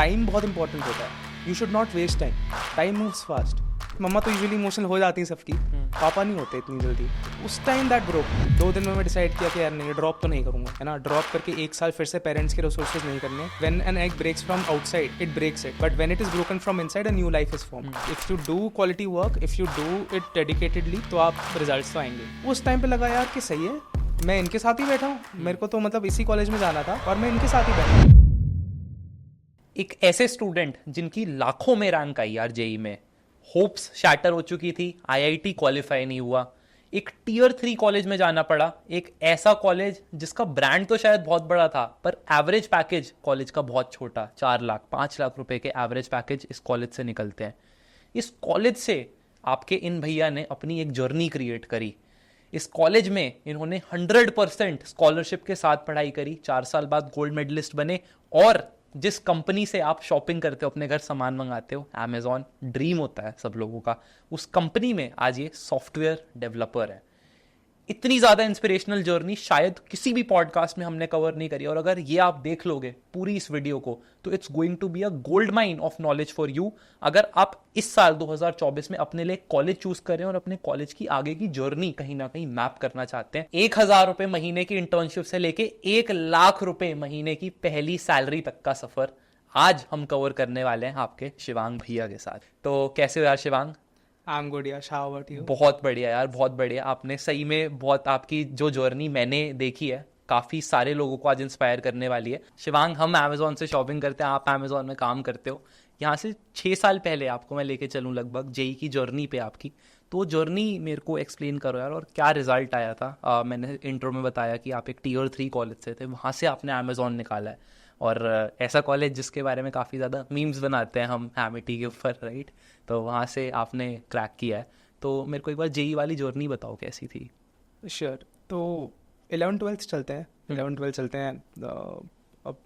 Time बहुत important होता है, you should not waste time, time moves fast. मम्मा तो यूजुअली इमोशनल हो जाती हैं सबकी, पापा नहीं होते इतनी जल्दी। उस टाइम दैट ब्रोक, 2 दिन में मैं डिसाइड किया कि यार नहीं, ड्रॉप तो नहीं करूँगा, है ना। ड्रॉप करके 1 साल फिर से पेरेंट्स के रिसोर्सेज नहीं करने। When an egg breaks from outside it breaks it, but when it is broken from inside a new life is form. If you do quality work, if you do it dedicatedly, तो आप results तो आएंगे। उस time पे लगा यार कि सही है, मैं इनके साथ ही बैठा हूँ, मेरे को तो मतलब इसी कॉलेज में जाना था और मैं इनके साथ ही बैठा हूँ। एक ऐसे स्टूडेंट जिनकी लाखों में रैंक आई यार जेई में, होप्स शैटर हो चुकी थी, आईआईटी क्वालिफाई नहीं हुआ, एक टियर 3 कॉलेज में जाना पड़ा, एक ऐसा कॉलेज जिसका ब्रांड तो शायद बहुत बड़ा था पर एवरेज पैकेज कॉलेज का बहुत छोटा, 4 लाख 5 लाख रुपए के एवरेज पैकेज इस कॉलेज से निकलते हैं। इस कॉलेज से आपके इन भैया ने अपनी एक जर्नी क्रिएट करी। इस कॉलेज में इन्होंने 100% स्कॉलरशिप के साथ पढ़ाई करी, 4 साल बाद गोल्ड मेडलिस्ट बने, और जिस कंपनी से आप शॉपिंग करते हो, अपने घर सामान मंगाते हो, अमेजॉन ड्रीम होता है सब लोगों का, उस कंपनी में आज ये सॉफ्टवेयर डेवलपर है। इतनी ज़्यादा इंस्पिरेशनल जर्नी शायद किसी भी पॉडकास्ट में हमने कवर नहीं करी, और अगर ये आप देख लोगे पूरी इस वीडियो को तो it's going to be a gold mine of knowledge for you, अगर आप इस साल 2024 में अपने लिए कॉलेज चूज करें और अपने कॉलेज की आगे की जर्नी कहीं ना कहीं मैप करना चाहते हैं। 1,000 रुपए महीने की इंटर्नशिप से लेके 1 लाख रुपए महीने की पहली सैलरी तक का सफर आज हम कवर करने वाले हैं आपके शिवांग भैया के साथ। तो कैसे हो यार शिवांग? आई एम गुड यार, हाउ अबाउट यू? बहुत बढ़िया यार, बहुत बढ़िया। आपने सही में बहुत, आपकी जो जर्नी मैंने देखी है काफ़ी सारे लोगों को आज इंस्पायर करने वाली है। शिवांग, हम अमेजोन से शॉपिंग करते हैं, आप अमेजोन में काम करते हो। यहाँ से 6 साल पहले आपको मैं लेके चलूँ लगभग जेई की जर्नी पे आपकी, तो जर्नी मेरे को एक्सप्लेन करो यार, और क्या रिजल्ट आया था। मैंने इंट्रो में बताया कि आप एक टियर 3 कॉलेज से थे, वहाँ से आपने अमेजोन निकाला है, और ऐसा कॉलेज जिसके बारे में काफ़ी ज़्यादा मीम्स बनाते हैं हम एमिटी के ऊपर, राइट? तो वहाँ से आपने क्रैक किया है। तो मेरे को एक बार जेई वाली जर्नी बताओ कैसी थी। श्योर। तो 11-12 चलते हैं, 11-12 चलते हैं। अब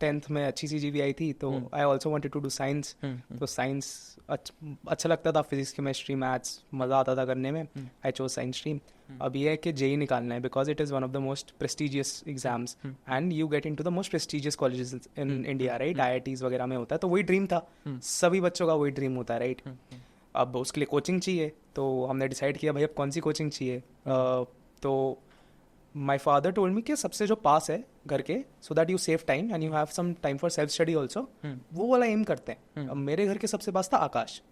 10th में अच्छी सी जीपी आई थी, तो I also wanted to do science. तो साइंस अच्छा लगता था, फिजिक्स केमिस्ट्री मैथ्स मज़ा आता था करने में। I chose science stream. अब ये है कि जेई निकालना है, because it is one of the most prestigious exams and you get into the most prestigious colleges in India, right? IITs वगैरह में होता है, तो वही ड्रीम था, सभी बच्चों का वही ड्रीम होता है, राइट? अब उसके लिए कोचिंग चाहिए, तो हमने डिसाइड किया भाई अब कौन सी कोचिंग चाहिए। तो माई फादर टोल्ड मी कि सबसे जो पास है घर के, so that you save time and you have some time for self study also, वो वाला एम करते हैं। अब मेरे घर के सबसे पास था आकाश,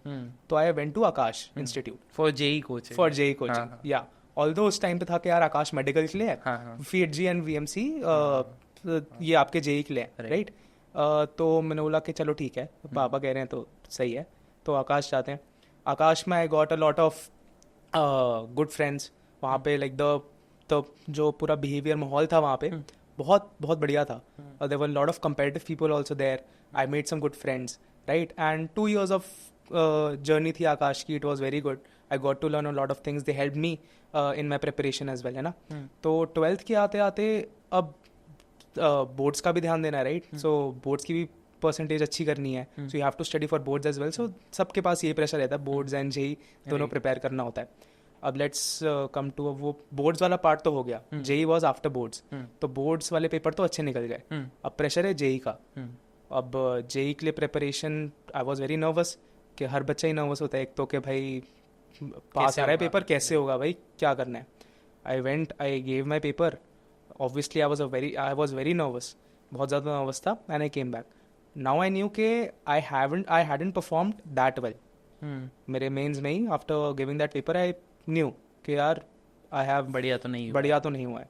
तो I went to Aakash institute for JEE coaching. For JEE coaching, या ऑल्दो उस टाइम पे था कि यार आकाश मेडिकल के लिए है, फीएचजी एंड वीएमसी ये आपके जेई के लिए, राइट? तो मैंने बोला कि चलो ठीक है, पापा कह रहे हैं तो सही है, तो आकाश जाते हैं। आकाश में आई got a lot of good friends वहाँ पे, लाइक द जो पूरा बिहेवियर माहौल था वहाँ पे बहुत बहुत बढ़िया था। There were lot of competitive people also there, I made some good friends, right? And 2 years of journey थी आकाश की, it was very good. I got to learn a lot of things, they help me in my preparation as well, है ना? तो 12th के आते आते अब boards का भी ध्यान देना है, राइट? सो बोर्ड्स की भी परसेंटेज अच्छी करनी है, so you have to study for boards as well. So सबके पास ये प्रेशर रहता है, बोर्ड्स एंड जेई दोनों प्रिपेयर करना होता है। अब लेट्स कम टू, वो बोर्ड्स वाला पार्ट तो हो गया, जेई वॉज आफ्टर बोर्ड्स, तो बोर्ड्स वाले पेपर तो अच्छे निकल गए। अब प्रेशर है जेई का। अब जेई के लिए preparation, I was very nervous, कि हर बच्चा ही नर्वस होता है एक तो, कि भाई पास आ रहा है पेपर, कैसे होगा भाई, क्या करना है। I went, I gave my paper, obviously I was very nervous, बहुत ज़्यादा नर्वस था, and I came back. Now I knew के I hadn't performed that well. मेरे मेंस में ही after giving that paper I knew कि यार I have बढ़िया तो नहीं हुआ है।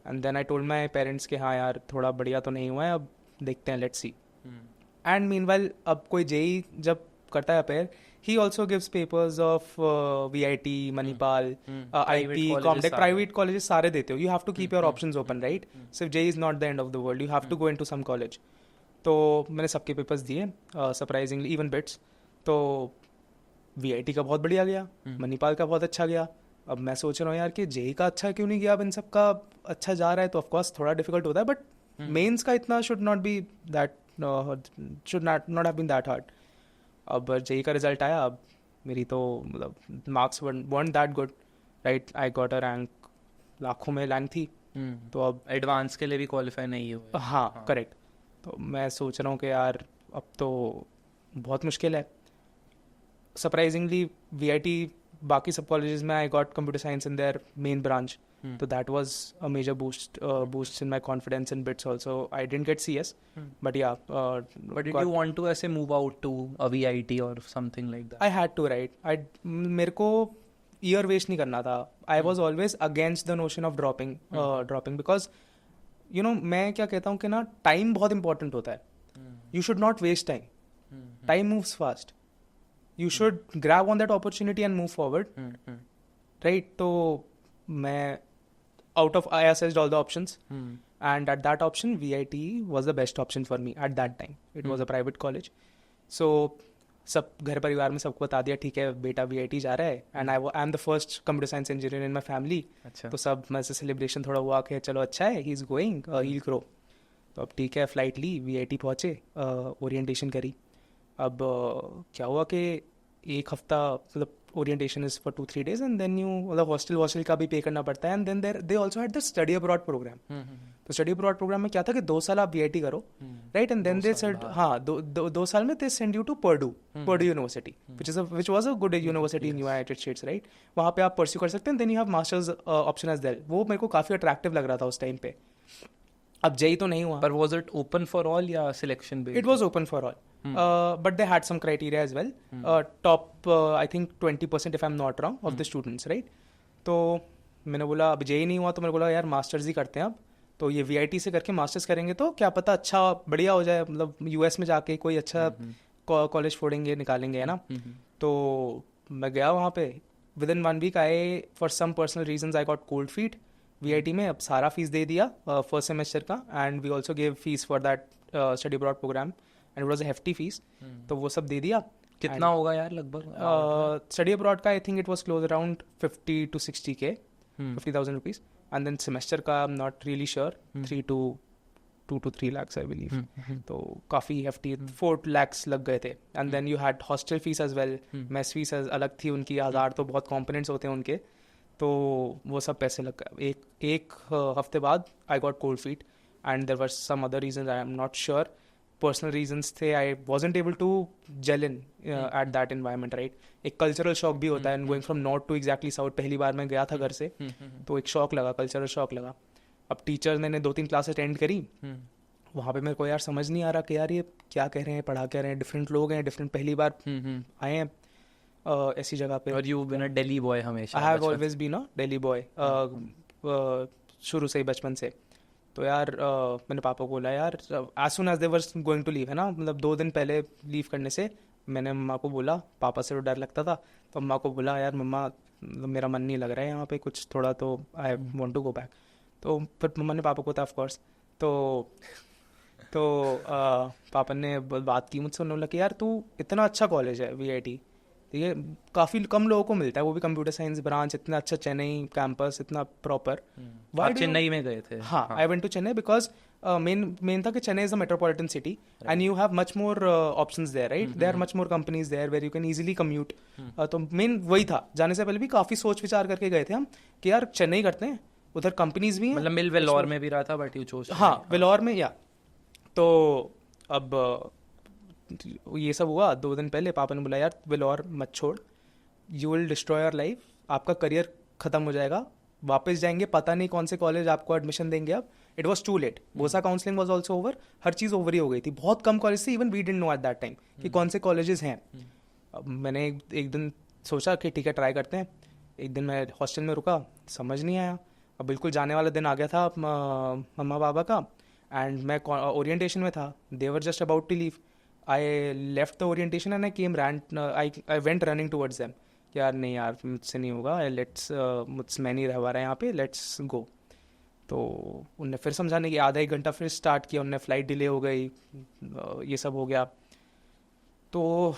And then I told my parents कि हाँ यार थोड़ा बढ़िया तो नहीं हुआ है, अब देखते हैं, लेट्स सी। एंड मीनवाइल अब कोई जेई जब करता है appear, he also gives papers of VIT, Manipal, IP, कॉमटेक, प्राइवेट कॉलेजेस सारे देते हो। You have to keep your options open, right? सिर्फ JEE is not the end of the world, you have to go into some college. तो मैंने सबके papers दिए, surprisingly even BITS. तो VIT का बहुत बढ़िया गया, मणिपाल का बहुत अच्छा गया। अब मैं सोच रहा हूँ यार कि जेई का अच्छा क्यों नहीं गया, अब इन सब का अच्छा जा रहा है, तो ऑफकोर्स थोड़ा डिफिकल्ट होता है, बट मेंस का इतना should not have been that hard. अब जेई का रिजल्ट आया, अब मेरी तो मतलब marks weren't that good, right? I got a rank, लाखों में रैंक थी, तो अब एडवांस के लिए भी क्वालिफाई नहीं हुआ। हाँ, करेक्ट। तो मैं सोच रहा हूँ कि यार अब तो बहुत मुश्किल है. सरप्राइजिंगली VIT बाकी सब कॉलेजेस में I got computer science in their main branch. So that was a major boost in my confidence in bits also. I didn't get CS, but yeah. But did you want to ऐसे move out to a VIT or something like that? I had to, right? मेरे को year waste नहीं करना था. I was always against the notion of dropping because you know मैं क्या कहता हूँ कि ना time बहुत important होता है. You should not waste time. Time moves fast. You should grab on that opportunity and move forward. Right? तो मैं out of I assessed all the options, and at that option VIT was the best option for me at that time. It was a private college, so सब घर परिवार में सबको बता दिया ठीक है बेटा VIT जा रहा है, and I am the first computer science engineer in my family. अच्छा. तो सब में से सेलिब्रेशन थोड़ा हुआ कि चलो अच्छा है, he is going, he'll grow. तो अब ठीक है फ्लाइट ली, VIT पहुँचे, ओरिएंटेशन करी. अब क्या हुआ कि एक हफ्ता मतलब orientation is for 2-3 days and then you मतलब हॉस्टल का भी पे करना पड़ता है, and then they also had the study abroad program. तो स्टडी अब्रॉड प्रोग्राम में क्या था कि 2 साल आप VIT करो, right, and then they said हाँ 2 साल में they send you to Purdue university which was a good university in United States, right. वहाँ पे आप परस्यू कर सकते हैं, then you have masters option as well. वो मेरे को काफ़ी अट्रैक्टिव लग रहा था उस टाइम पे. अब JEE तो नहीं हुआ. पर was it open for all या selection based? It was open for all. But they had some criteria as well. Top I think 20% if I'm not wrong of the students, right? तो मैंने बोला अब JEE नहीं हुआ तो मैंने बोला यार मास्टर्स ही करते हैं अब. तो ये VIT से करके मास्टर्स करेंगे तो क्या पता अच्छा बढ़िया हो जाए, मतलब US में जाके कोई अच्छा कॉलेज फोड़ेंगे निकालेंगे, है ना. तो मैं गया वहाँ पे. Within 1 week for some personal reasons I got cold feet. VIT में अब सारा फीस दे दिया फर्स्ट सेमेस्टर का, and we also give fees for that study abroad programme, and it was a hefty fees. तो वो सब दे दिया. कितना होगा यार लगभग स्टडी अब्रॉड का? I think it was close around 50 to 60K, 50,000 rupees. And then semester का I am not really sure, 2 to 3 lakhs I believe. तो काफ़ी हेफ्टी 4 lakhs लग गए थे. And then you had hostel fees as well, mess fees अलग थी उनकी 1000. तो बहुत कॉम्पोनेंट्स होते हैं उनके, तो वो सब पैसे लग गए. एक हफ्ते बाद I got cold feet, and there were some other reasons I am not sure. Personal reasons थे. I wasn't able to gel in at that environment, right. एक कल्चरल शॉक भी होता है, going from north to exactly south. पहली बार मैं गया था घर से, तो एक शॉक लगा, कल्चरल शॉक लगा. अब टीचर ने 2-3 क्लास अटेंड करी. वहाँ पे मेरे को यार समझ नहीं आ रहा कि यार ये क्या कह रहे हैं, पढ़ा क्या रहे हैं. डिफरेंट लोग हैं, डिफरेंट पहली बार आए हैं ऐसी जगह पे. और you been a Delhi boy हमेशा? I have always been a Delhi boy शुरू से ही, बचपन से. तो यार मैंने पापा को बोला यार as soon as they were going to leave, है ना, मतलब 2 दिन पहले लीव करने से मैंने मम्मा को बोला. पापा से तो डर लगता था, तो मम्मा को बोला यार मम्मा मेरा मन नहीं लग रहा है यहाँ पे कुछ थोड़ा, तो I want to go back. तो फिर मम्मा ने पापा को था ऑफकोर्स. तो पापा ने बात की मुझसे, उन्होंने बोला कि यार तू इतना अच्छा कॉलेज है VIT, ठीक है, काफ़ी कम लोगों को मिलता है, वो भी कंप्यूटर साइंस ब्रांच, इतना अच्छा चेन्नई कैंपस, इतना प्रॉपर. आप चेन्नई में गए थे? हाँ, I went to Chennai because main था कि Chennai is a metropolitan city and you have much more options there, right. There are much more companies there where you can easily commute. तो मेन वही था. जाने से पहले भी काफ़ी सोच विचार करके गए थे हम कि यार चेन्नई करते हैं, उधर कंपनीज भी हैं. मतलब मिल वेलोर में भी रहा था, बट यू चोज. हाँ, वेलोर में. या तो अब ये सब हुआ 2 दिन पहले. पापा ने बोला यार वेलोर मत छोड़, you will destroy your life, आपका करियर ख़त्म हो जाएगा, वापस जाएंगे पता नहीं कौन से कॉलेज आपको एडमिशन देंगे. अब इट वॉज टू लेट. बोसा काउंसलिंग वॉज ऑल्सो ओवर, हर चीज़ ओवर ही हो गई थी. बहुत कम कॉलेज थे, even we didn't know at that time कि कौन से कॉलेजेस हैं. अब मैंने एक दिन सोचा कि ठीक है ट्राई करते हैं. एक दिन मैं हॉस्टल में रुका, समझ नहीं आया. अब बिल्कुल जाने वाला दिन आ गया था मम्मा पापा का, एंड मैं ओरिएंटेशन में था. They were just about to leave. I left the orientation and I went running towards them. यार नहीं यार मुझसे नहीं होगा, मुझसे मैं नहीं रह पा रहा यहाँ पे, लेट्स गो. तो उनने फिर समझाने की आधा 1 घंटा फिर स्टार्ट किया. उनने फ्लाइट डिले हो गई, ये सब हो गया. तो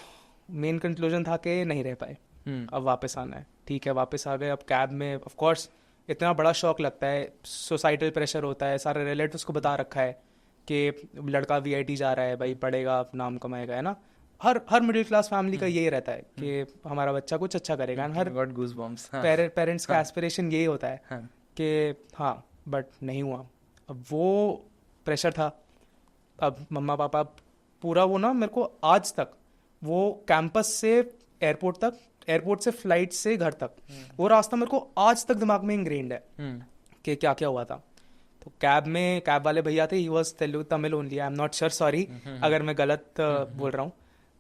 मेन कंक्लूजन था कि नहीं रह पाए, अब वापस आना है. ठीक है वापस आ गए. अब कैब में ऑफ कोर्स इतना बड़ा शॉक लगता है, सोसाइटल प्रेशर होता है, सारे रिलेटिव्स को बता रखा है कि लड़का VIT जा रहा है, भाई पढ़ेगा नाम कमाएगा, है ना. हर मिडिल क्लास फैमिली का यही रहता है कि हमारा बच्चा कुछ अच्छा करेगा. हर पेरेंट्स का एस्पिरेशन यही होता है कि हाँ, बट नहीं हुआ. अब वो प्रेशर था. अब मम्मा पापा पूरा वो ना मेरे को आज तक वो कैंपस से एयरपोर्ट तक, एयरपोर्ट से फ्लाइट से घर तक, वो रास्ता मेरे को आज तक दिमाग में इंग्रेन्ड है कि क्या क्या हुआ था. तो कैब में कैब वाले भैया थे, he was Tamil only, I am not sure, sorry अगर मैं गलत बोल रहा हूँ.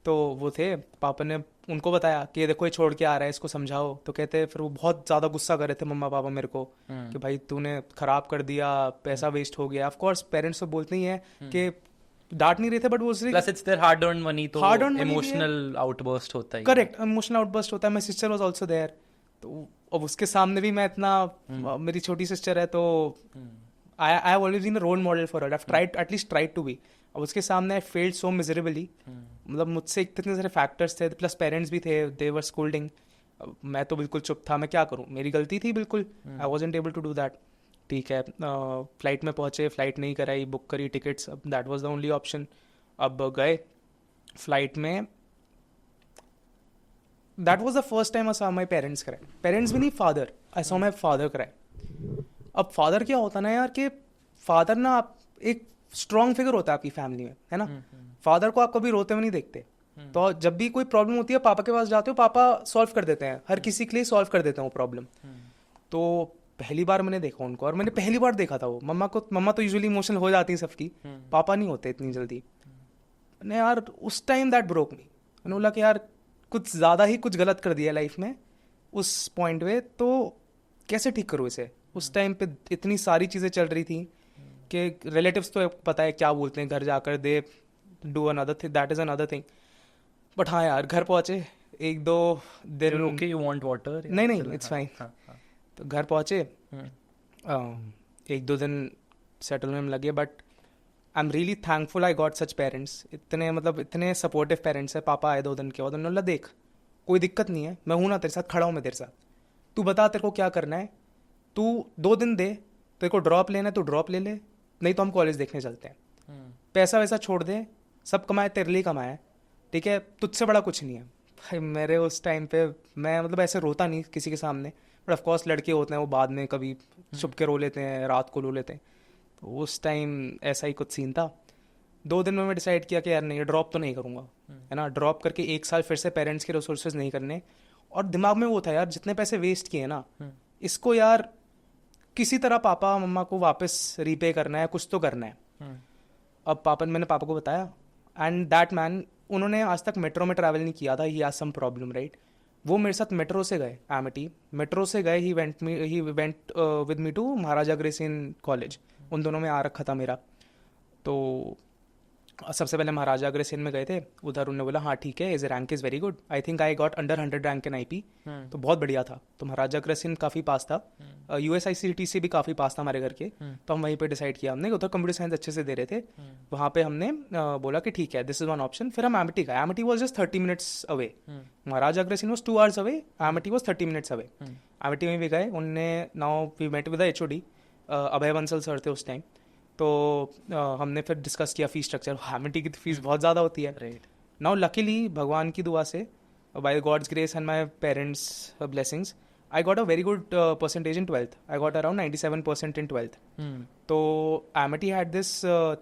तो वो थे, पापा ने उनको बताया कि देखो ये छोड़ के आ रहा है, इसको समझाओ. तो कहते फिर वो बहुत ज़्यादा गुस्सा कर रहे थे मम्मा पापा मेरे को कि भाई तूने खराब कर दिया, पैसा वेस्ट हो गया. ऑफ कोर्स पेरेंट्स तो बोलते ही हैं कि डांट नहीं रहे थे, बट वो plus it's their hard earned money, तो hard earned money emotional outburst होता है. करेक्ट, इमोशनल आउटबर्स्ट होता है. My sister was also there. तो अब उसके सामने भी मैं इतना, मेरी छोटी सिस्टर है तो I have always been a role model for her. I have tried, at least tried to be. अब उसके सामने आई फेल्ड सो मिजरेबली. मतलब मुझसे इतने सारे फैक्टर्स थे, प्लस पेरेंट्स भी थे, दे वर स्कोल्डिंग. मैं तो बिल्कुल चुप था, मैं क्या करूँ, मेरी गलती थी बिल्कुल. I wasn't able to do that. ठीक है, फ्लाइट में पहुँचे, फ्लाइट नहीं कराई, बुक करी टिकट्स, अब that was the only option. अब गए फ्लाइट में. That was the first time I saw my parents cry. Parents भी नहीं, father. I saw my father cry. अब फादर क्या होता ना यार, कि फादर ना आप एक स्ट्रॉन्ग फिगर होता है आपकी फैमिली में, है ना. फादर को आप कभी रोते हुए नहीं देखते. तो जब भी कोई प्रॉब्लम होती है पापा के पास जाते हो, पापा सॉल्व कर देते हैं, हर किसी के लिए सॉल्व कर देते हैं वो प्रॉब्लम. तो पहली बार मैंने देखा उनको, और मैंने पहली बार देखा था वो. मम्मा तो यूजुअली इमोशनल हो जाती है सबकी, पापा नहीं होते इतनी जल्दी. ने यार उस टाइम दैट ब्रोक मी. मैंने बोला कि यार कुछ ज़्यादा ही कुछ गलत कर दिया लाइफ में उस पॉइंट पे, तो कैसे ठीक करूँ इसे. उस टाइम पे इतनी सारी चीज़ें चल रही थी कि रिलेटिव्स तो पता है क्या बोलते हैं घर जाकर, they do another thing, that is another thing. But हाँ यार, घर पहुँचे, एक दो दिन. Okay, you want water? नहीं, इट्स फाइन. तो घर पहुँचे, एक दो दिन सेटल होने में लगे. But I am really thankful I got such parents. इतने सपोर्टिव पेरेंट्स है. पापा आए 2 दिन के बाद, उन्होंने बोला देख कोई दिक्कत नहीं है, मैं हूँ ना तेरे साथ, खड़ा हूँ मैं तेरे साथ, तू बता तेरे को क्या करना है, तू 2 दिन दे, तेरे को ड्रॉप लेना है तो ड्रॉप ले ले, नहीं तो हम कॉलेज देखने चलते हैं. पैसा वैसा छोड़ दे, सब कमाए तेरे लिए कमाए, ठीक है, तुझसे बड़ा कुछ नहीं है. भाई मेरे उस टाइम पे मैं ऐसे रोता नहीं किसी के सामने, बट ऑफकोर्स लड़के होते हैं वो बाद में कभी छुप के रो लेते हैं, रात को रो लेते हैं. तो उस टाइम ऐसा ही कुछ सीन था. 2 दिन में मैं डिसाइड किया कि यार नहीं, ड्रॉप तो नहीं करूँगा, है ना. ड्रॉप करके 1 साल फिर से पेरेंट्स के रिसोर्सेज नहीं करने. और दिमाग में वो था यार, जितने पैसे वेस्ट किए ना, इसको यार किसी तरह पापा मम्मा को वापस रीपे करना है, कुछ तो करना है. अब मैंने पापा को बताया, एंड दैट मैन, उन्होंने आज तक मेट्रो में ट्रैवल नहीं किया था. He has some problem, right. वो मेरे साथ मेट्रो से गए, एमिटी मेट्रो से गए. He went with me to Maharaja Agrasen college. उन दोनों में आ रखा था मेरा. तो सबसे पहले महाराजा अग्रसेन में गए थे. उधर उन्होंने बोला हाँ ठीक है, is rank is very good. I think I got under 100 rank in IP, तो बहुत बढ़िया था. तो महाराजा अग्रसेन काफ़ी पास था. USICTC भी काफ़ी पास था हमारे घर के. तो हम वहीं पे डिसाइड किया हमने, उधर कंप्यूटर साइंस अच्छे से दे रहे थे. वहाँ पे हमने बोला कि ठीक है, दिस इज़ वन ऑप्शन. फिर हम एमिटी गए. Amity was just 30 minutes away. Maharaja Agrasen was 2 hours away, Amity was 30 minutes away. Amity में भी गए. उनने now we met with the HOD, Abhay Bansal sir थे उस टाइम. तो हमने फिर डिस्कस किया फीस स्ट्रक्चर. एमिटी की फीस बहुत ज़्यादा होती है, राइट. नाउ लकीली भगवान की दुआ से, by God's grace and my parents blessings, I got a very good percentage in 12th. I got around 97% in 12th. तो एमिटी हैड दिस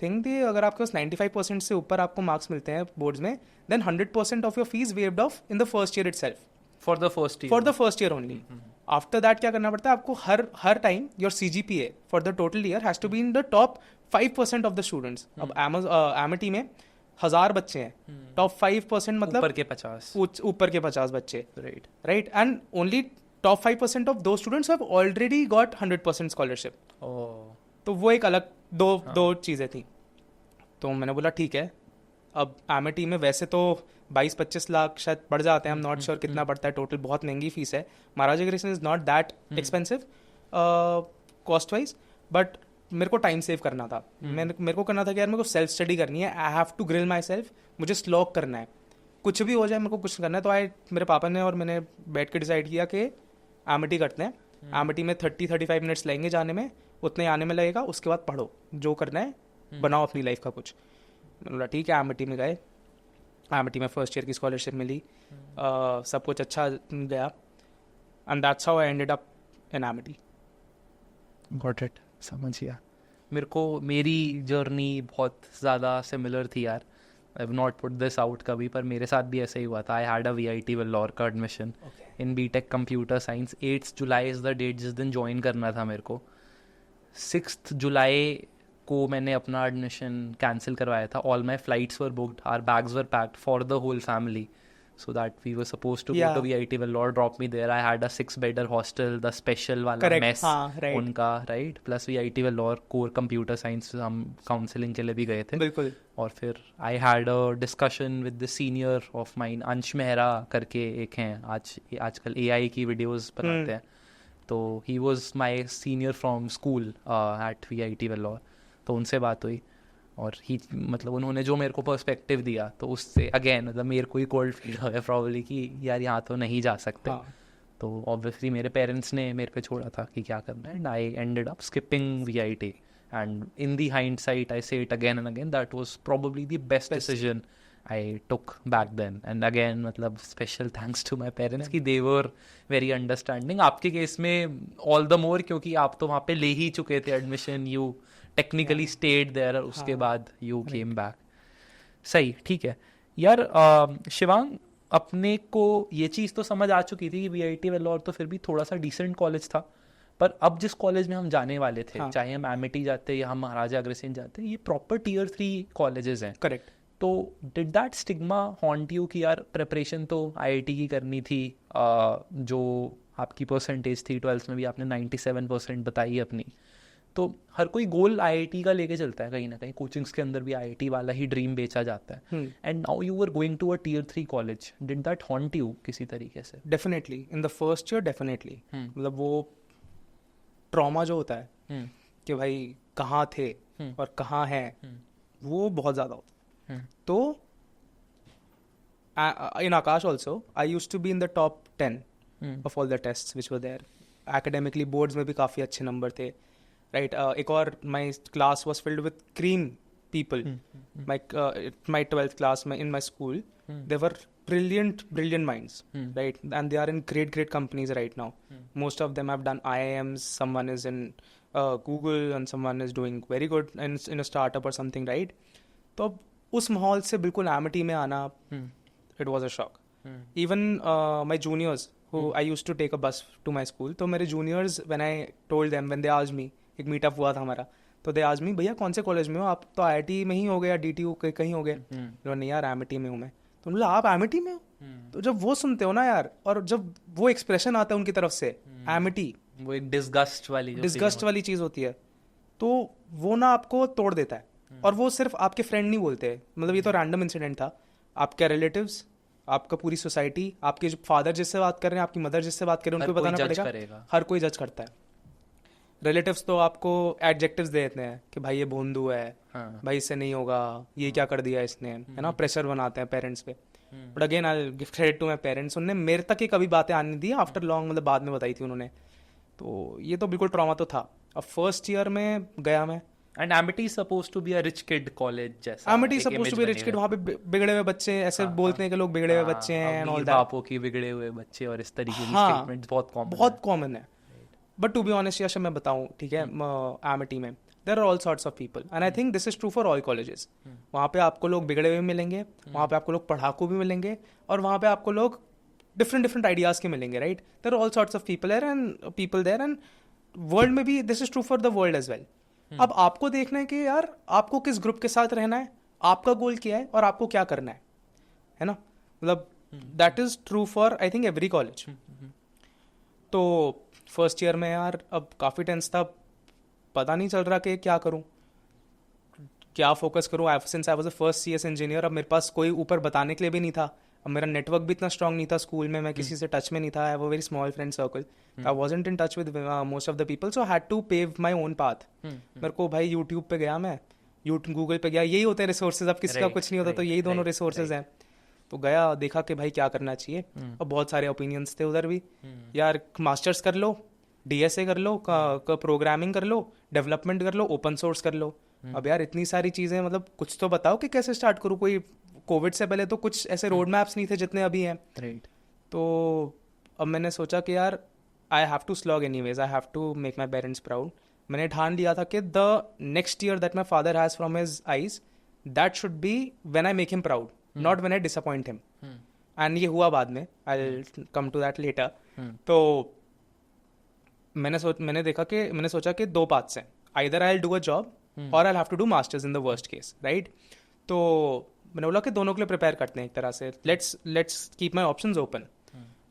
थिंग कि अगर आपके पास 95% से ऊपर आपको मार्क्स मिलते हैं बोर्ड्स में, then 100% of your fees waived off in the first year itself. For the first year only. After that क्या करना पड़ता है आपको, हर time your CGPA for the total year has to be in the top 5% of the students. अब Amity में 1000 बच्चे हैं, टॉप 5% मतलब ऊपर के 50 बच्चे, right. And only top 5% of the students have already got 100% scholarship. तो वो एक अलग दो चीज़ें थी. तो मैंने बोला ठीक है. अब एमिटी में वैसे तो 22-25 लाख शायद पड़ जाते हैं, आई एम नॉट श्योर कितना पड़ता है टोटल, बहुत महंगी फीस है. Maharaja Agrasen is not that expensive cost wise, but मेरे को टाइम सेव करना था. मेरे को करना था कि यार मेरे को सेल्फ स्टडी करनी है. I have to grill myself. मुझे स्लॉग करना है, कुछ भी हो जाए मेरे को कुछ करना है. तो मेरे पापा ने और मैंने बैठ के डिसाइड किया कि एमिटी करते हैं. एमिटी में 30-35 मिनट्स लगेंगे जाने में, उतने आने में लगेगा. उसके बाद पढ़ो, जो करना है बनाओ अपनी लाइफ का कुछ. बोला ठीक है. एमिटी में गए. एमिटी में फर्स्ट ईयर की स्कॉलरशिप मिली. सब कुछ अच्छा गया. And that's how I ended up in Amity. Got it, समझ गया. मेरे को मेरी जर्नी बहुत ज़्यादा सिमिलर थी यार. I have not put this out कभी, पर मेरे साथ भी ऐसा ही हुआ था. I had a VIT Vellore का admission in BTech computer science. 8 जुलाई इज़ द डेट जिस दिन ज्वाइन करना था मेरे को. 6 जुलाई को मैंने अपना एडमिशन कैंसिल करवाया था. All my flights were booked, our bags were packed for the whole family. So that we were supposed to go to VIT. Velour drop me there. I had a 6-bedder hostel, the special वाला mess उनका, right? Plus VIT Velour core computer science हम counseling के लिए भी गए थे. बिल्कुल. और फिर I had a discussion with the senior of mine, अंश मेहरा करके एक हैं, आजकल AI की videos बनाते हैं. तो he was my senior from school at VIT Velour. तो उनसे बात हुई और ही मतलब उन्होंने जो मेरे को पर्सपेक्टिव दिया, तो उससे अगेन मतलब मेरे को ही कोल्ड फील हो गया प्रॉब्ली कि यार यहाँ तो नहीं जा सकते. तो ऑब्वियसली मेरे पेरेंट्स ने मेरे पे छोड़ा था कि क्या करना है, and I ended up skipping VIT. And in the hindsight I say it again and again, that was probably the best decision I took back then. And again मतलब special thanks to my parents कि they were very understanding. आपके case में all the more क्योंकि आप तो वहाँ पे ले ही चुके थे admission, you technically stayed there, उसके बाद यू केम बैक. सही, ठीक है यार. शिवांग, अपने को ये चीज़ तो समझ आ चुकी थी कि VIT वेल्लोर तो फिर भी थोड़ा सा डिसेंट कॉलेज था, पर अब जिस कॉलेज में हम जाने वाले थे, चाहे हम एमिटी जाते या हम महाराजा अग्रसेन जाते, ये प्रॉपर Tier 3 कॉलेजेस हैं. करेक्ट. तो did that stigma haunt you कि यार प्रिपरेशन तो IIT की करनी थी, जो आपकी परसेंटेज थी 12th में भी आपने 97% बताई अपनी, तो हर कोई गोल IIT का लेके चलता है कहीं ना कहीं, कोचिंग्स के अंदर भी IIT वाला ही ड्रीम बेचा जाता है. And now you were going to a Tier 3 college, did that haunt you किसी तरीके से? Definitely in the first year, definitely. मतलब वो ट्रॉमा जो होता है कि भाई कहाँ थे और कहाँ हैं, वो बहुत ज़्यादा होता है. तो in Aakash also I used to be in the top 10 of all the tests which were there. Academically boards में भी काफ़ी अच्छे नंबर थे, right? एक और my class was filled with cream people. My 12th class in my school, they were brilliant minds, right? And they are in great companies right now. Most of them have done IIMs. Someone is in Google and someone is doing very good in a startup or something, right? तो उस माहौल से बिल्कुल amity में आना, it was a shock. Even my juniors who I used to take a bus to my school, तो मेरे juniors when I told them, when they asked me, एक मीटअप हुआ था हमारा, तो दे आज मी भैया कौन से कॉलेज में हो आप, तो IIT में ही हो गया, DTU कहीं हो गया. नहीं यार एमिटी में हूँ मैं. तो बोला आप एमिटी में हो? तो जब वो सुनते हो ना यार, और जब वो एक्सप्रेशन आता है उनकी तरफ से, एमिटी, वो एक डिस्गस्ट वाली चीज़ होती है, तो वो ना आपको तोड़ देता है. और वो सिर्फ आपके फ्रेंड नहीं बोलते, मतलब ये तो रैंडम इंसिडेंट था. आपके रिलेटिव्स, आपका पूरी सोसाइटी, आपके जो फादर जिससे बात कर रहे हैं, आपकी मदर जिससे बात कर रहे हैं, उनको बताना पड़ेगा. हर कोई जज करता है. रिलेटिव्स तो आपको एडजेक्टिव्स दे देते हैं कि भाई ये भोंदू है, भाई इससे नहीं होगा, ये क्या कर दिया इसने, है ना. प्रेशर बनाते हैं पेरेंट्स पे. But again I give credit to my parents, उन्होंने मेरे तक ही कभी बातें आने दी आफ्टर लॉन्ग, मतलब बाद में बताई थी उन्होंने. तो ये तो बिल्कुल ट्रॉमा तो था. अब फर्स्ट ईयर में गया मैं, and Amity supposed to be a rich kid college जैसा. Amity supposed to be rich kid, वहाँ पे बिगड़े हुए बच्चे, ऐसे बोलते हैं कि लोग बिगड़े हुए बच्चे हैं एंड ऑल दैट, बापों की बिगड़े हुए बच्चे और इस तरीके की स्टेटमेंट्स बहुत कॉमन है. बट टू बी ऑनेस्ट यार मैं बताऊँ, ठीक है, एमिटी में there are all sorts of people and I think this is true for all colleges. वहाँ पे आपको लोग बिगड़े हुए मिलेंगे, वहाँ पे आपको लोग पढ़ाकू भी मिलेंगे, और वहाँ पे आपको लोग डिफरेंट आइडियाज़ के मिलेंगे, right. There are all sorts of people there and world में भी this is true for the world as well. अब आपको देखना है कि यार आपको किस ग्रुप के साथ रहना है, आपका गोल क्या है और आपको क्या करना है ना. मतलब that is true for I think every college. तो फर्स्ट ईयर में यार अब काफ़ी टेंस था, पता नहीं चल रहा कि क्या करूं, क्या फोकस करूं. Since I was the first CS engineer, अब मेरे पास कोई ऊपर बताने के लिए भी नहीं था. अब मेरा नेटवर्क भी इतना स्ट्रांग नहीं था स्कूल में, मैं किसी से टच में नहीं था. I have a very small friend circle, I wasn't in touch with most of the people, so I had to pave my own path. मेरे को भाई यूट्यूब पे गया, मैं गूगल पे गया, यही होते हैं रिसोर्सेज. अब किसी का कुछ नहीं होता, तो यही दोनों रिसोर्सेज हैं. तो गया, देखा कि भाई क्या करना चाहिए. अब बहुत सारे ओपिनियंस थे उधर भी. यार मास्टर्स कर लो, DSA कर लो, प्रोग्रामिंग कर लो, डेवलपमेंट कर लो, ओपन सोर्स कर लो. अब यार इतनी सारी चीज़ें, मतलब कुछ तो बताओ कि कैसे स्टार्ट करूँ. कोई कोविड से पहले तो कुछ ऐसे रोड मैप्स नहीं थे जितने अभी हैं. तो अब मैंने सोचा कि यार I have to slog anyways, I have to make my parents proud. मैंने ठान लिया था कि the next year that my father has from his eyes, that should be when I make him proud, not when I disappoint him. And ये हुआ बाद में, I'll come to that later. तो मैंने देखा कि मैंने सोचा कि दो पाथ्स हैं, either I'll do a job or I'll have to do masters in the worst case, right? तो मैंने बोला कि दोनों के लिए प्रिपेयर करते हैं एक तरह से, let's keep my options open.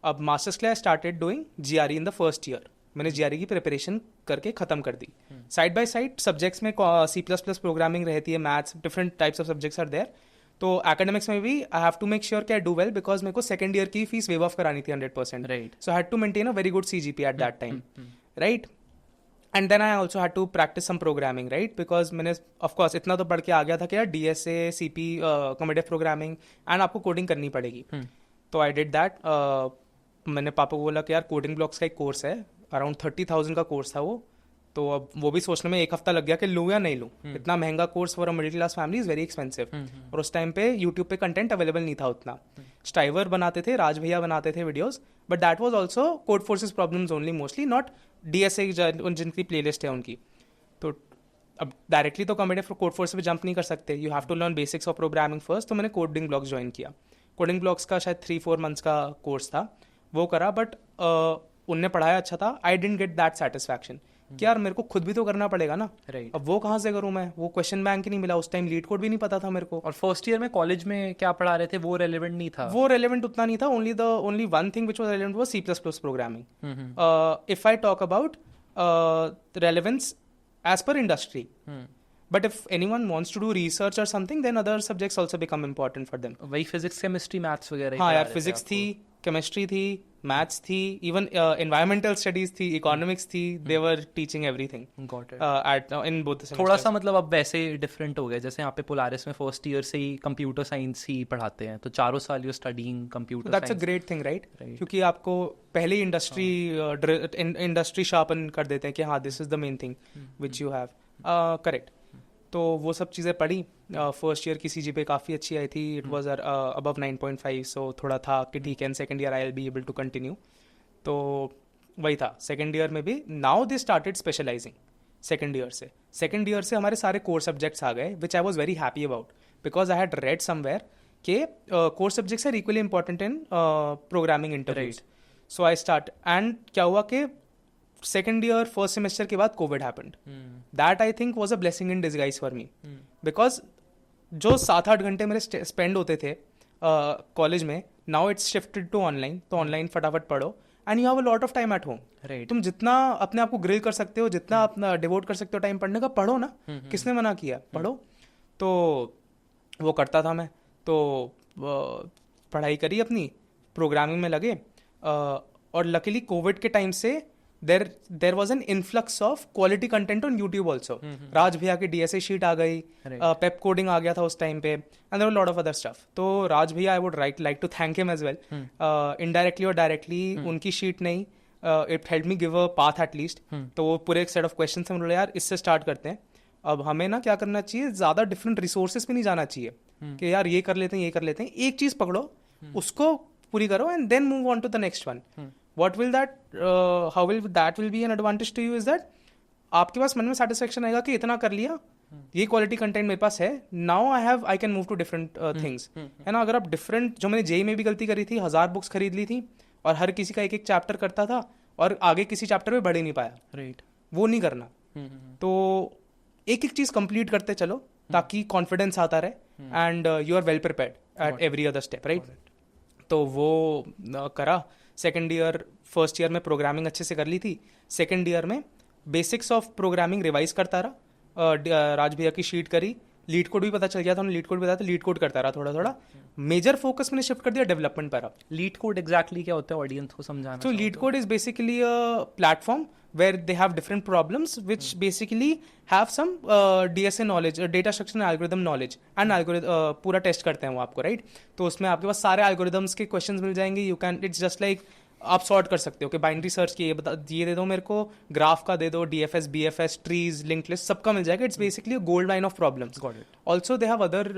अब मास्टर्स के लिए I started doing GRE in the first year. मैंने GRE की प्रिपरेशन करके ख़त्म कर दी. साइड बाय साइड सब्जेक्ट्स में C++ प्रोग्रामिंग रहती है, maths, different types of subjects are there. तो एकेडमिक्स में भी I have to make sure कि आई डू वेल, बिकॉज मेरे को सेकंड ईयर की फीस वेव ऑफ करानी थी 100%. Right. So I had to maintain a very good CGPA at that time. Right. And then I also had to practice some programming, right, because मैंने of course इतना तो पढ़ के आ गया था कि यार DSA, CP, competitive programming and आपको कोडिंग करनी पड़ेगी. तो आई डिड दैट. मैंने पापा को बोला कि यार कोडिंग ब्लॉक्स का एक कोर्स है, अराउंड 30,000 का कोर्स था वो. तो अब वो भी सोचने में एक हफ्ता लग गया कि लूँ या नहीं लूँ. इतना महंगा course for a middle class family is very expensive. और उस टाइम पे यूट्यूब पे कंटेंट अवेलेबल नहीं था उतना. स्टाइवर बनाते थे, राज भैया बनाते थे videos, but that was also code forces problems only, mostly not DSA जिनकी प्लेलिस्ट है उनकी. तो अब डायरेक्टली तो कॉम्पिटिटिव कोड फोर्स पे जंप नहीं कर सकते, you have to learn basics of programming first. तो मैंने कोडिंग ब्लॉक्स ज्वाइन किया. कोडिंग ब्लॉक्स का शायद 3-4 मंथ्स का कोर्स था, वो करा. बट उनने पढ़ाया अच्छा था. I didn't get that satisfaction कि यार मेरे को खुद भी तो करना पड़ेगा ना. right. अब वो कहाँ से करूँ मैं? वो क्वेश्चन बैंक ही नहीं मिला उस टाइम, लीड कोड भी नहीं पता था मेरे को. और फर्स्ट ईयर में कॉलेज में क्या पढ़ा रहे थे वो रेलेवेंट नहीं था. वो रेलेवेंट उतना नहीं था. Only one thing which was relevant was C++ programming. If I talk about relevance as per industry. But if anyone wants to do research or something, then other subjects also become important for them. वही physics, chemistry, maths वगैरह. हाँ यार, physics थी, chemistry थी, maths थी, even environmental studies थी, economics थी. They were teaching everything at in both the semesters. थोड़ा सा मतलब अब वैसे डिफरेंट हो गया. जैसे यहाँ पे पोलारिस में फर्स्ट ईयर से ही कंप्यूटर साइंस ही पढ़ाते हैं, तो 4 साल you studying computer science. That's a great thing, right? क्योंकि आपको पहले इंडस्ट्री शार्पन कर देते हैं कि हाँ this is the main thing which you have. Correct. तो वो सब चीज़ें पढ़ी. फर्स्ट ईयर की CGPA काफ़ी अच्छी आई थी. It was above 9.5. सो थोड़ा था कि ठीक है, second year I will be able to continue. तो वही था. सेकंड ईयर में भी now they started specialising. Second year से हमारे सारे कोर सब्जेक्ट्स आ गए, which I was very happy about, because I had read somewhere के core subjects are equally important in programming interviews. So I start. And क्या हुआ कि second year first semester के बाद Covid happened. That I think was a blessing in disguise for me, because जो 7-8 घंटे मेरे spend होते थे कॉलेज में, now it's shifted to online. तो ऑनलाइन फटाफट पढ़ो and you have a lot of time at home. तुम जितना अपने आप को ग्रिल कर सकते हो, जितना अपना डिवोट कर सकते हो टाइम पढ़ने का, पढ़ो ना. किसने मना किया? पढ़ो. तो वो करता था मैं. तो पढ़ाई करी अपनी, प्रोग्रामिंग में लगे. और लकीली कोविड के टाइम से there was an influx of quality content on YouTube also. राज भैया की DSA शीट आ गई, पेप कोडिंग आ गया था उस टाइम पे, and there were a lot of other stuff. तो राज भैया, I would like to thank him as well. Indirectly or directly उनकी शीट नहीं, it helped me give a path at least. तो वो पूरे एक set of questions हम बोले यार इससे स्टार्ट करते हैं. अब हमें ना क्या करना चाहिए, ज़्यादा डिफरेंट रिसोर्सेज पे नहीं जाना चाहिए कि यार ये कर लेते हैं. एक चीज़ पकड़ो, उसको पूरी करो and then move on to the next one. What will that, how will that will be an advantage to you is that आपके पास मन में satisfaction आएगा कि इतना कर लिया, ये क्वालिटी कंटेंट मेरे पास है, now I can move to different things. है ना? अगर आप डिफरेंट, जो मैंने JEE में भी गलती करी थी, 1000 बुक्स खरीद ली थी और हर किसी का एक चैप्टर करता था और आगे किसी चैप्टर में बढ़ ही नहीं पाया. राइट. वो नहीं करना. तो एक चीज कंप्लीट करते चलो ताकि कॉन्फिडेंस आता रहे and you are well prepared at every other step. Right. तो वो करा. सेकेंड ईयर, फर्स्ट ईयर में प्रोग्रामिंग अच्छे से कर ली थी. सेकेंड ईयर में बेसिक्स ऑफ प्रोग्रामिंग रिवाइज करता रहा. राज भैया की शीट करी. लीड कोड भी पता चल गया था, लीड कोड भी बताया था, लीड कोड करता रहा थोड़ा थोड़ा. मेजर फोकस मैंने शिफ्ट कर दिया डेवलपमेंट पर. लीड कोड एग्जैक्टली क्या होता है, ऑडियंस को समझाना. तो leet code is basically a platform where they have different problems which basically have some DSA knowledge, data structure and algorithm knowledge and algorithm पूरा टेस्ट करते हैं वो आपको. राइट. तो उसमें आपके पास सारे algorithms के क्वेश्चंस मिल जाएंगे. You can, it's just like आप सॉर्ट कर सकते हो कि बाइनरी सर्च की ये दे दो मेरे को, ग्राफ का दे दो, DFS, BFS, trees, linked list, सबका मिल जाएगा. It's basically gold mine of problems. Also they have other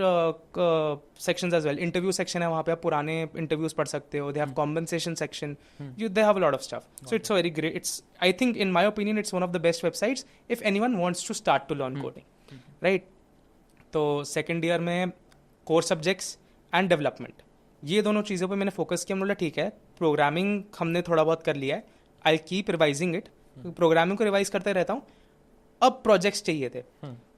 sections as well. Interview section है, वहाँ पे आप पुराने इंटरव्यूज पढ़ सकते हो. They have compensation section. They have a lot of stuff. So it's very great. It's, I think in my opinion, it's one of the best websites if anyone wants to start to learn coding. Right. तो second year में core subjects and development, ये दोनों चीज़ों पे मैंने focus किया। मतलब ठीक है, प्रोग्रामिंग हमने थोड़ा बहुत कर लिया है, I keep revising it, programming को रिवाइज करते रहता हूँ। अब प्रोजेक्ट्स चाहिए थे,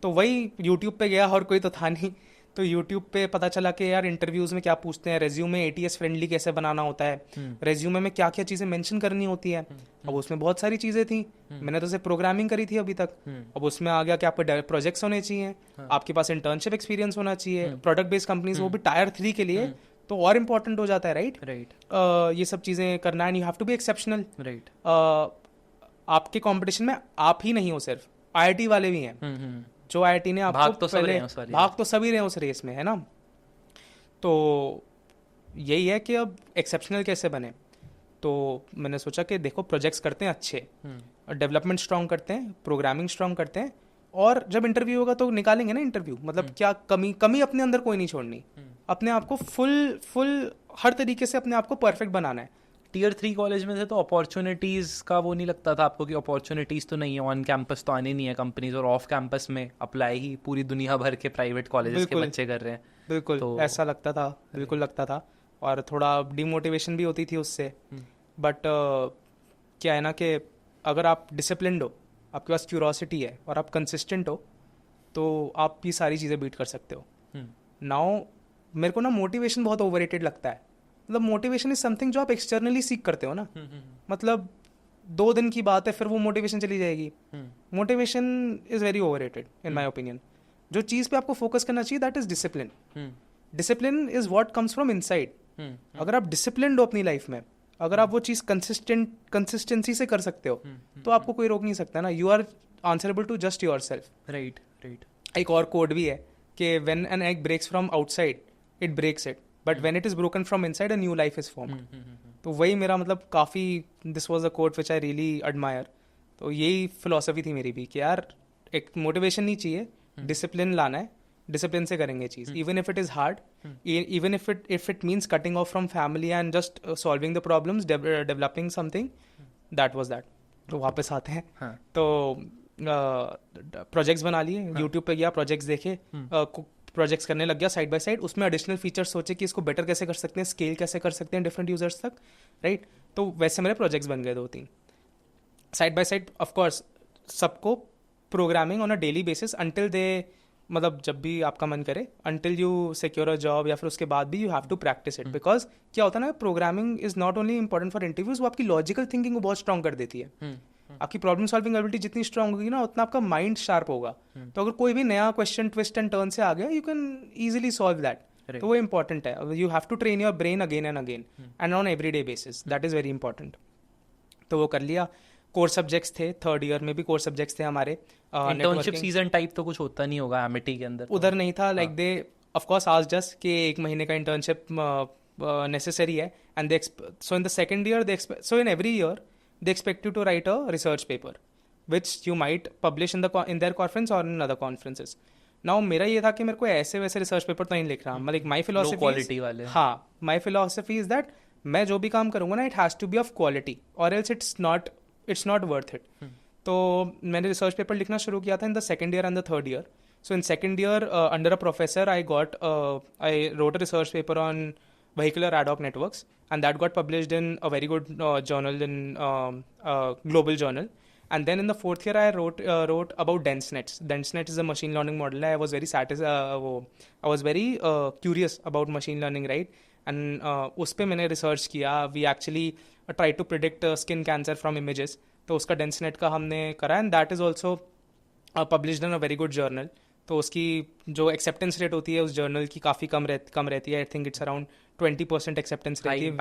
तो वही यूट्यूब पे गया, और कोई तो था नहीं, तो यूट्यूब पे पता चला कि यार इंटरव्यूज में क्या पूछते हैं, रेज्यूमे एटीएस फ्रेंडली कैसे बनाना होता है, रेज्यूमे में क्या क्या चीज़ें मेंशन करनी होती है। अब उसमें बहुत सारी चीज़ें थी, मैंने तो सिर्फ प्रोग्रामिंग करी थी अभी तक। अब उसमें आ गया कि आपके प्रोजेक्ट्स होने चाहिए, आपके पास इंटर्नशिप एक्सपीरियंस होना चाहिए, प्रोडक्ट बेस्ड कंपनीज, वो भी टायर 3 के लिए तो और इम्पोर्टेंट हो जाता है, राइट। ये सब चीज़ें करना, and you have to be exceptional, right. आपके कंपटीशन में आप ही नहीं हो, सिर्फ आईआईटी वाले भी हैं, जो आईआईटी ने आपको भाग तो सभी रहे उस रेस में, है ना। तो यही है कि अब एक्सेप्शनल कैसे बने। तो मैंने सोचा कि देखो प्रोजेक्ट्स करते हैं अच्छे, डेवलपमेंट स्ट्रांग करते हैं, प्रोग्रामिंग स्ट्रांग करते हैं, और जब इंटरव्यू होगा तो निकालेंगे ना इंटरव्यू, मतलब क्या कमी अपने अंदर कोई नहीं छोड़नी, अपने आप को फुल हर तरीके से अपने आप को परफेक्ट बनाना है। टियर 3 कॉलेज में थे तो अपॉर्चुनिटीज़ का वो नहीं लगता था आपको कि अपॉर्चुनिटीज़ तो नहीं है, ऑन कैंपस तो आनी नहीं है कंपनीज, और ऑफ कैंपस में अप्लाई ही पूरी दुनिया भर के प्राइवेट कॉलेजेस के बच्चे कर रहे हैं। बिल्कुल तो ऐसा लगता था, बिल्कुल लगता था, और थोड़ा डिमोटिवेशन भी होती थी उससे। बट क्या है ना कि अगर आप डिसिप्लिन्ड हो, आपके पास क्यूरोसिटी है और आप कंसिस्टेंट हो, तो आप ये सारी चीज़ें बीट कर सकते हो। नाउ मेरे को ना मोटिवेशन बहुत ओवररेटेड लगता है। मतलब मोटिवेशन इज समथिंग जो आप एक्सटर्नली सीख करते हो ना, मतलब 2 दिन की बात है फिर वो मोटिवेशन चली जाएगी। Motivation is very overrated in my opinion. जो चीज़ पे आपको फोकस करना चाहिए that is discipline. Discipline is what comes from inside. अगर आप डिसिप्लिन्ड हो अपनी लाइफ में, अगर आप वो चीज़ कंसिस्टेंसी से कर सकते हो, तो आपको कोई रोक नहीं सकता ना। You are answerable to just yourself, right. एक और कोड भी है कि when an egg breaks from outside it breaks it, but when it is broken from inside a new life is formed. तो वही मेरा मतलब काफ़ी, this was a quote which I really admire. तो यही फिलॉसफी थी मेरी भी कि यार एक मोटिवेशन नहीं चाहिए, डिसिप्लिन लाना है, डिसिप्लिन से करेंगे चीज़, even if it is hard, even if it means cutting off from family and just solving the problems, developing something, that was that. तो वापस आते हैं। तो प्रोजेक्ट्स बना लिए, यूट्यूब पे गया, प्रोजेक्ट्स देखे, प्रोजेक्ट्स करने लग गया साइड बाय साइड। उसमें एडिशनल फीचर्स सोचे कि इसको बेटर कैसे कर सकते हैं, स्केल कैसे कर सकते हैं डिफरेंट यूजर्स तक, राइट। तो वैसे मेरे प्रोजेक्ट्स बन गए 2-3 साइड बाय साइड। ऑफकोर्स सबको programming on a daily basis until they, मतलब जब भी आपका मन करे, until you secure a job, या फिर उसके बाद भी you have to practice it. Because क्या होता है ना, programming is not only important for interviews, वो आपकी लॉजिकल थिंकिंग को बहुत स्ट्रॉन्ग कर देती है। आपकी प्रॉब्लम सॉल्विंग एबिलिटी जितनी स्ट्रांग होगी ना, उतना आपका माइंड शार्प होगा। तो अगर कोई भी नया क्वेश्चन ट्विस्ट एंड टर्न से आ गया, you can easily solve that. तो वो इंपॉर्टेंट है। You have to train your brain again and again and on everyday basis, that is very important. तो वो कर लिया। कोर सब्जेक्ट्स थे, थर्ड ईयर में भी कोर सब्जेक्ट्स थे हमारे। इंटर्नशिप सीजन टाइप तो कुछ होता नहीं होगा एमिटी के अंदर? उधर नहीं था, like they of course asked us कि 1 महीने का इंटर्नशिप नेसेसरी है, and they so in the second year so in every year they expect you to write a research paper which you might publish in their conference or in other conferences. Now मेरा ये था कि मेरे को ऐसे वैसे research paper तो नहीं लिख रहा, मतलब माई फिलोसफी क्वालिटी वाले। हाँ, माई फिलोसफी इज दैट मैं जो भी काम करूँगा ना, it has to be of quality और else it's not worth it. तो मैंने रिसर्च पेपर लिखना शुरू किया था in the second year and the third year. So in second year under a professor I wrote a research paper on vehicular ad hoc networks, and that got published in a very good journal, in global journal. And then in the fourth year I wrote about DenseNets. DenseNet is a machine learning model. I was very I was very curious about machine learning, right? And उस पे मैंने research किया. We actually tried to predict skin cancer from images. तो उसका DenseNet का हमने करा, and that is also published in a very good journal. तो उसकी जो एक्सेप्टेंस रेट होती है उस जर्नल की काफ़ी कम रहती है। I think it's around 20% acceptance रहती है।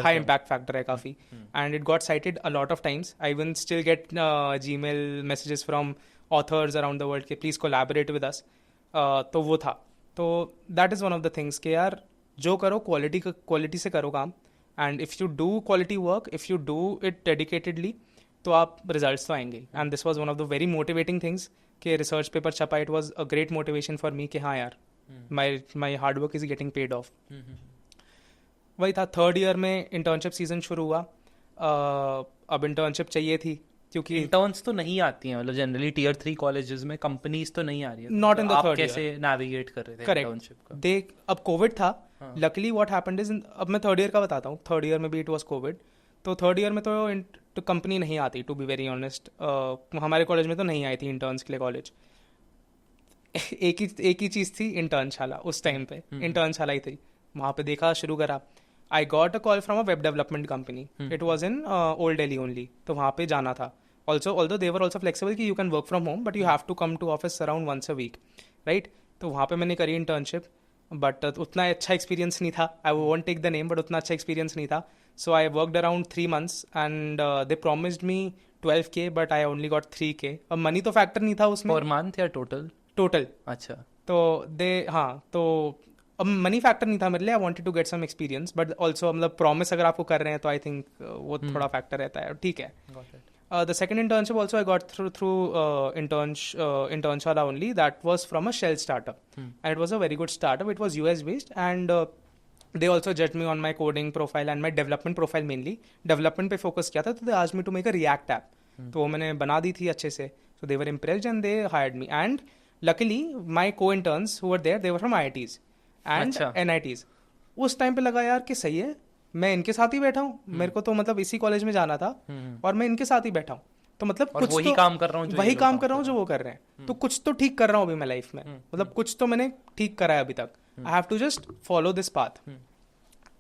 हाई इम्पैक्ट फैक्टर है काफ़ी, and it got cited a lot of times. I will still get Gmail messages from authors around the world के प्लीज़ कोलैबोरेट विद अस। तो वो था। तो that is one of the things कि यार जो करो क्वालिटी से करो काम, and if you do quality work, if you do it dedicatedly, तो आप रिजल्ट्स तो आएंगे। And this was one of the very motivating things कि रिसर्च पेपर छपा। It was a great motivation for me कि हाँ यार my hard work is getting paid of. वही था। थर्ड ईयर में इंटर्नशिप सीजन शुरू हुआ। अब इंटर्नशिप चाहिए थी, क्योंकि इंटर्न्स तो नहीं आती हैं, मतलब जनरली टियर 3 कॉलेजेस में कंपनीज तो नहीं आ रही है। Not in the आप third कैसे नेविगेट कर रहे थे करेक्ट इंटर्नशिप का? देख, अब कोविड था, लकीली व्हाट हैपेंड इज, अब मैं थर्ड ईयर का बताता हूँ, थर्ड ईयर में भी इट वाज कोविड, तो थर्ड ईयर में तो कंपनी नहीं आती, टू बी वेरी ऑनेस्ट। हमारे कॉलेज में तो नहीं आई थी इंटर्न्स के लिए कॉलेज। एक ही चीज़ थी, इंटर्नशाला। उस टाइम पे इंटर्नशाला ही थी, वहाँ पे देखा, शुरू करा। I got a call from a web development company, it was in old Delhi only, तो वहाँ पे जाना था। Also although they were also flexible कि you can work from home but you have to come to office around once a week, right. तो वहाँ पे मैंने करी इंटर्नशिप, बट उतना अच्छा एक्सपीरियंस नहीं था। I won't take the name, but उतना अच्छा एक्सपीरियंस नहीं था। So I worked around 3 months and they promised me 12K but I only got 3K। अब मनी तो फैक्टर नहीं था उसमें, पर मंथ या टोटल? टोटल। अच्छा। तो तो अब मनी फैक्टर नहीं था मेरे लिए, I wanted to get some experience, but also मतलब प्रॉमिस अगर आपको कर रहे हैं तो आई थिंक वो थोड़ा फैक्टर रहता है, ठीक है। The second internship also I got through Internshala only. That was from a Shell startup, and it was a very good startup. It was US based, and they also judged me on my coding profile and my development profile mainly. Development पे focus किया था, तो they asked me to make a React app. तो वो मैंने बना दी थी अच्छे से, so they were impressed and they hired me. And luckily my co-interns who were there, they were from IITs and NITs. उस टाइम पे लगा यार कि सही है, मैं इनके साथ ही बैठा हूँ, मेरे को तो मतलब इसी कॉलेज में जाना था और मैं इनके साथ ही बैठा हूँ, तो मतलब कुछ वही तो काम कर रहा हूँ, वही काम कर रहा हूँ जो वो कर रहे हैं, तो कुछ तो ठीक कर रहा हूँ अभी मैं लाइफ में, मतलब कुछ तो मैंने ठीक करा है अभी तक। I have to just follow this path,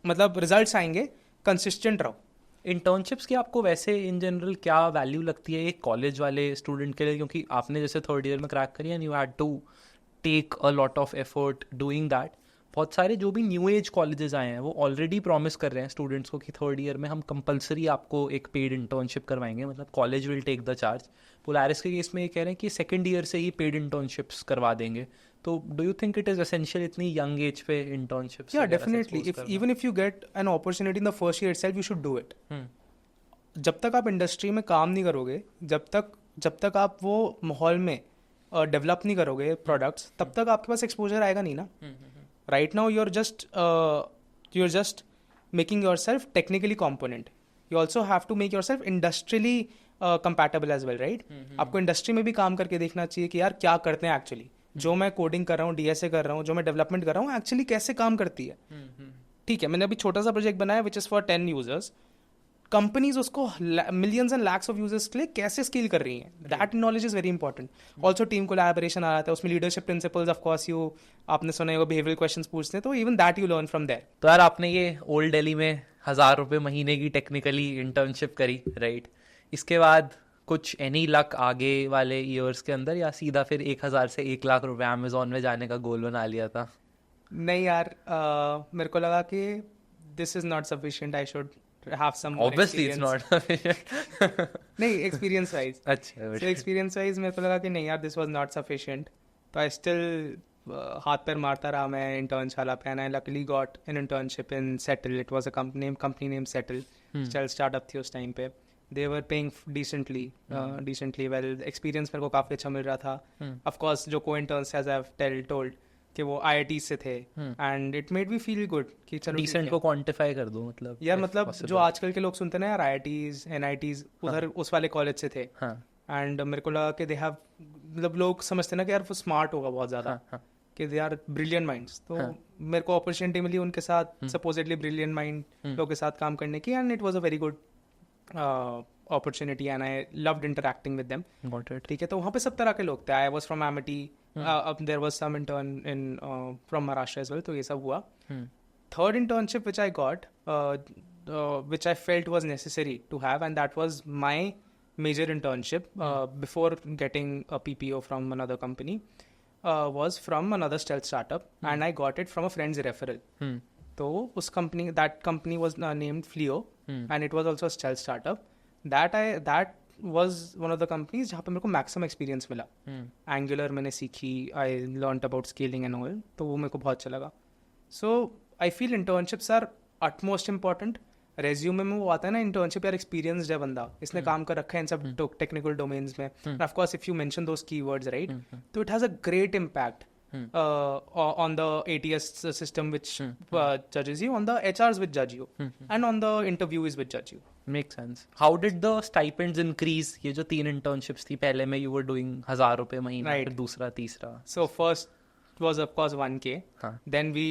मतलब रिजल्ट्स आएंगे, कंसिस्टेंट रहो। इंटर्नशिप्स की आपको वैसे इन जनरल क्या वैल्यू लगती है एक कॉलेज वाले स्टूडेंट के लिए? क्योंकि आपने जैसे थर्ड ईयर में क्रैक करी and you had to take a lot of effort doing that. बहुत सारे जो भी न्यू एज कॉलेजेस आए हैं वो ऑलरेडी प्रॉमिस कर रहे हैं स्टूडेंट्स को कि थर्ड ईयर में हम कंपलसरी आपको एक पेड इंटर्नशिप करवाएंगे, मतलब college will take the charge. Polaris के केस में ये कह रहे हैं कि सेकेंड ईयर से ही पेड इंटर्नशिप्स करवा देंगे। तो do you think it is essential इतनी यंग एज पे इंटर्नशिप्स? या definitely, even if you get an opportunity in the first year itself, you should do it. जब तक आप इंडस्ट्री में काम नहीं करोगे, जब तक आप वो माहौल में डेवलप नहीं करोगे प्रोडक्ट्स, तब तक आपके पास एक्सपोजर आएगा नहीं ना। Right now you're just making yourself technically component. You also have to make yourself industrially compatible as well, right? आपको इंडस्ट्री में भी काम करके देखना चाहिए कि यार क्या करते हैं एक्चुअली, जो मैं कोडिंग कर रहा हूँ, डीएसए कर रहा हूँ, जो मैं डेवलपमेंट कर रहा हूँ, एक्चुअली कैसे काम करती है। ठीक है, मैंने अभी छोटा सा प्रोजेक्ट बनाया which is for 10 users, companies उसको millions and lakhs of users के लिए कैसे स्केल कर रही हैं, that knowledge is very important. Also team collaboration आ जाता है उसमें, leadership principles of course you आपने सुना होगा, बिहेवियरल क्वेश्चंस पूछते हैं, तो even that you learn from there. तो यार आपने ये ओल्ड दिल्ली में 1000 रुपये महीने की टेक्निकली इंटर्नशिप करी, राइट? इसके बाद कुछ एनी लक आगे वाले ईयर्स के अंदर, या सीधा फिर 1000 से 1 लाख रुपए अमेजोन में जाने का गोल बना लिया था? नहीं यार, मेरे को लगा कि this is not sufficient, I should have some more obviously experience. it's not नहीं, experience wise, अच्छा, so experience wise मेरे को लगा कि नहीं यार, this was not sufficient, तो I still हाथ पैर मारता रहा मैं इंटर्नशाला पे, and I luckily got an internship in Settle. It was a company named Settle, Shell startup थी उस टाइम पे, they were paying decently well, experience मेरे को काफी अच्छा मिल रहा था। of course जो co-interns as I've told कि वो IIT से थे, and it made me feel good कि चलो डिसेंट को क्वांटिफाई कर दो, मतलब यार, मतलब जो आजकल के लोग सुनते हैं ना यार, IITs NITs उधर उस वाले कॉलेज से थे, एंड मेरे को लगा कि दे हैव, मतलब लोग समझते ना कि यार वो स्मार्ट होगा बहुत ज्यादा, कि दे आर ब्रिलियंट माइंड्स, तो मेरे को अपॉर्चुनिटी मिली उनके साथ, सपोजिटली ब्रिलियंट माइंड लोगों के साथ काम करने की, and it was a very good opportunity and I loved interacting with them. Got it. ठीक है, तो वहाँ पे सब तरह के लोग थे. I was from Amity, there was some intern in from Maharashtra as well, तो ये सब हुआ. Third internship which I got, which I felt was necessary to have, and that was my major internship before getting a PPO from another company, was from another stealth startup, and I got it from a friend's referral. तो उस company, that company was named Fleo, and it was also a stealth startup. That was one of the companies जहाँ पे मेरे को maximum experience मिला. Angular मैंने सीखी, I learned about scaling and all, तो वो मेरे को बहुत अच्छा लगा. So I feel internships are utmost important. Resume में वो आता है ना, इंटर्नशिप यार एक्सपीरियंस्ड है बंदा, इसने काम कर रखा है इन सब टेक्निकल डोमेन्स में, of course if you mention those keywords, right, तो it has a great impact on the ATS system which judges you, on the HRs which judge you, and on the interviewees which judge you. Makes sense. How did the stipends increase? ये जो 3 internships थी पहले में, you were doing 1,000 रुपए महीना, फिर दूसरा तीसरा. So first was of course 1K, then we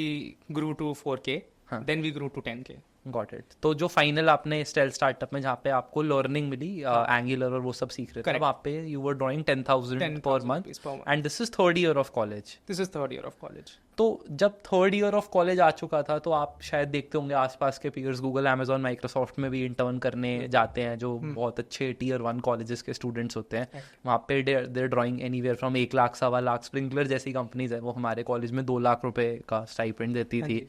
grew to 4K, then we grew to 10K. Got it. तो जो फाइनल आपने स्टेल स्टार्टअप में जहाँ पे आपको लर्निंग मिली, एंगुलर और वो सब सीख रहे थे, वहाँ पे you were drawing 10,000 per month, and this is third year of college. This is third year of college. तो जब थर्ड ईयर ऑफ कॉलेज आ चुका था तो आप शायद देखते होंगे आसपास के पीयर्स गूगल, अमेजॉन, माइक्रोसॉफ्ट में भी इंटर्न करने जाते हैं जो बहुत अच्छे टियर 1 कॉलेजेस के स्टूडेंट्स होते हैं. वहाँ पे they're drawing anywhere from 1 lakh, 1.25 lakh. Sprinklr जैसी कंपनीज है वो हमारे कॉलेज में 2 लाख रुपए का स्टाइपेंड देती थी.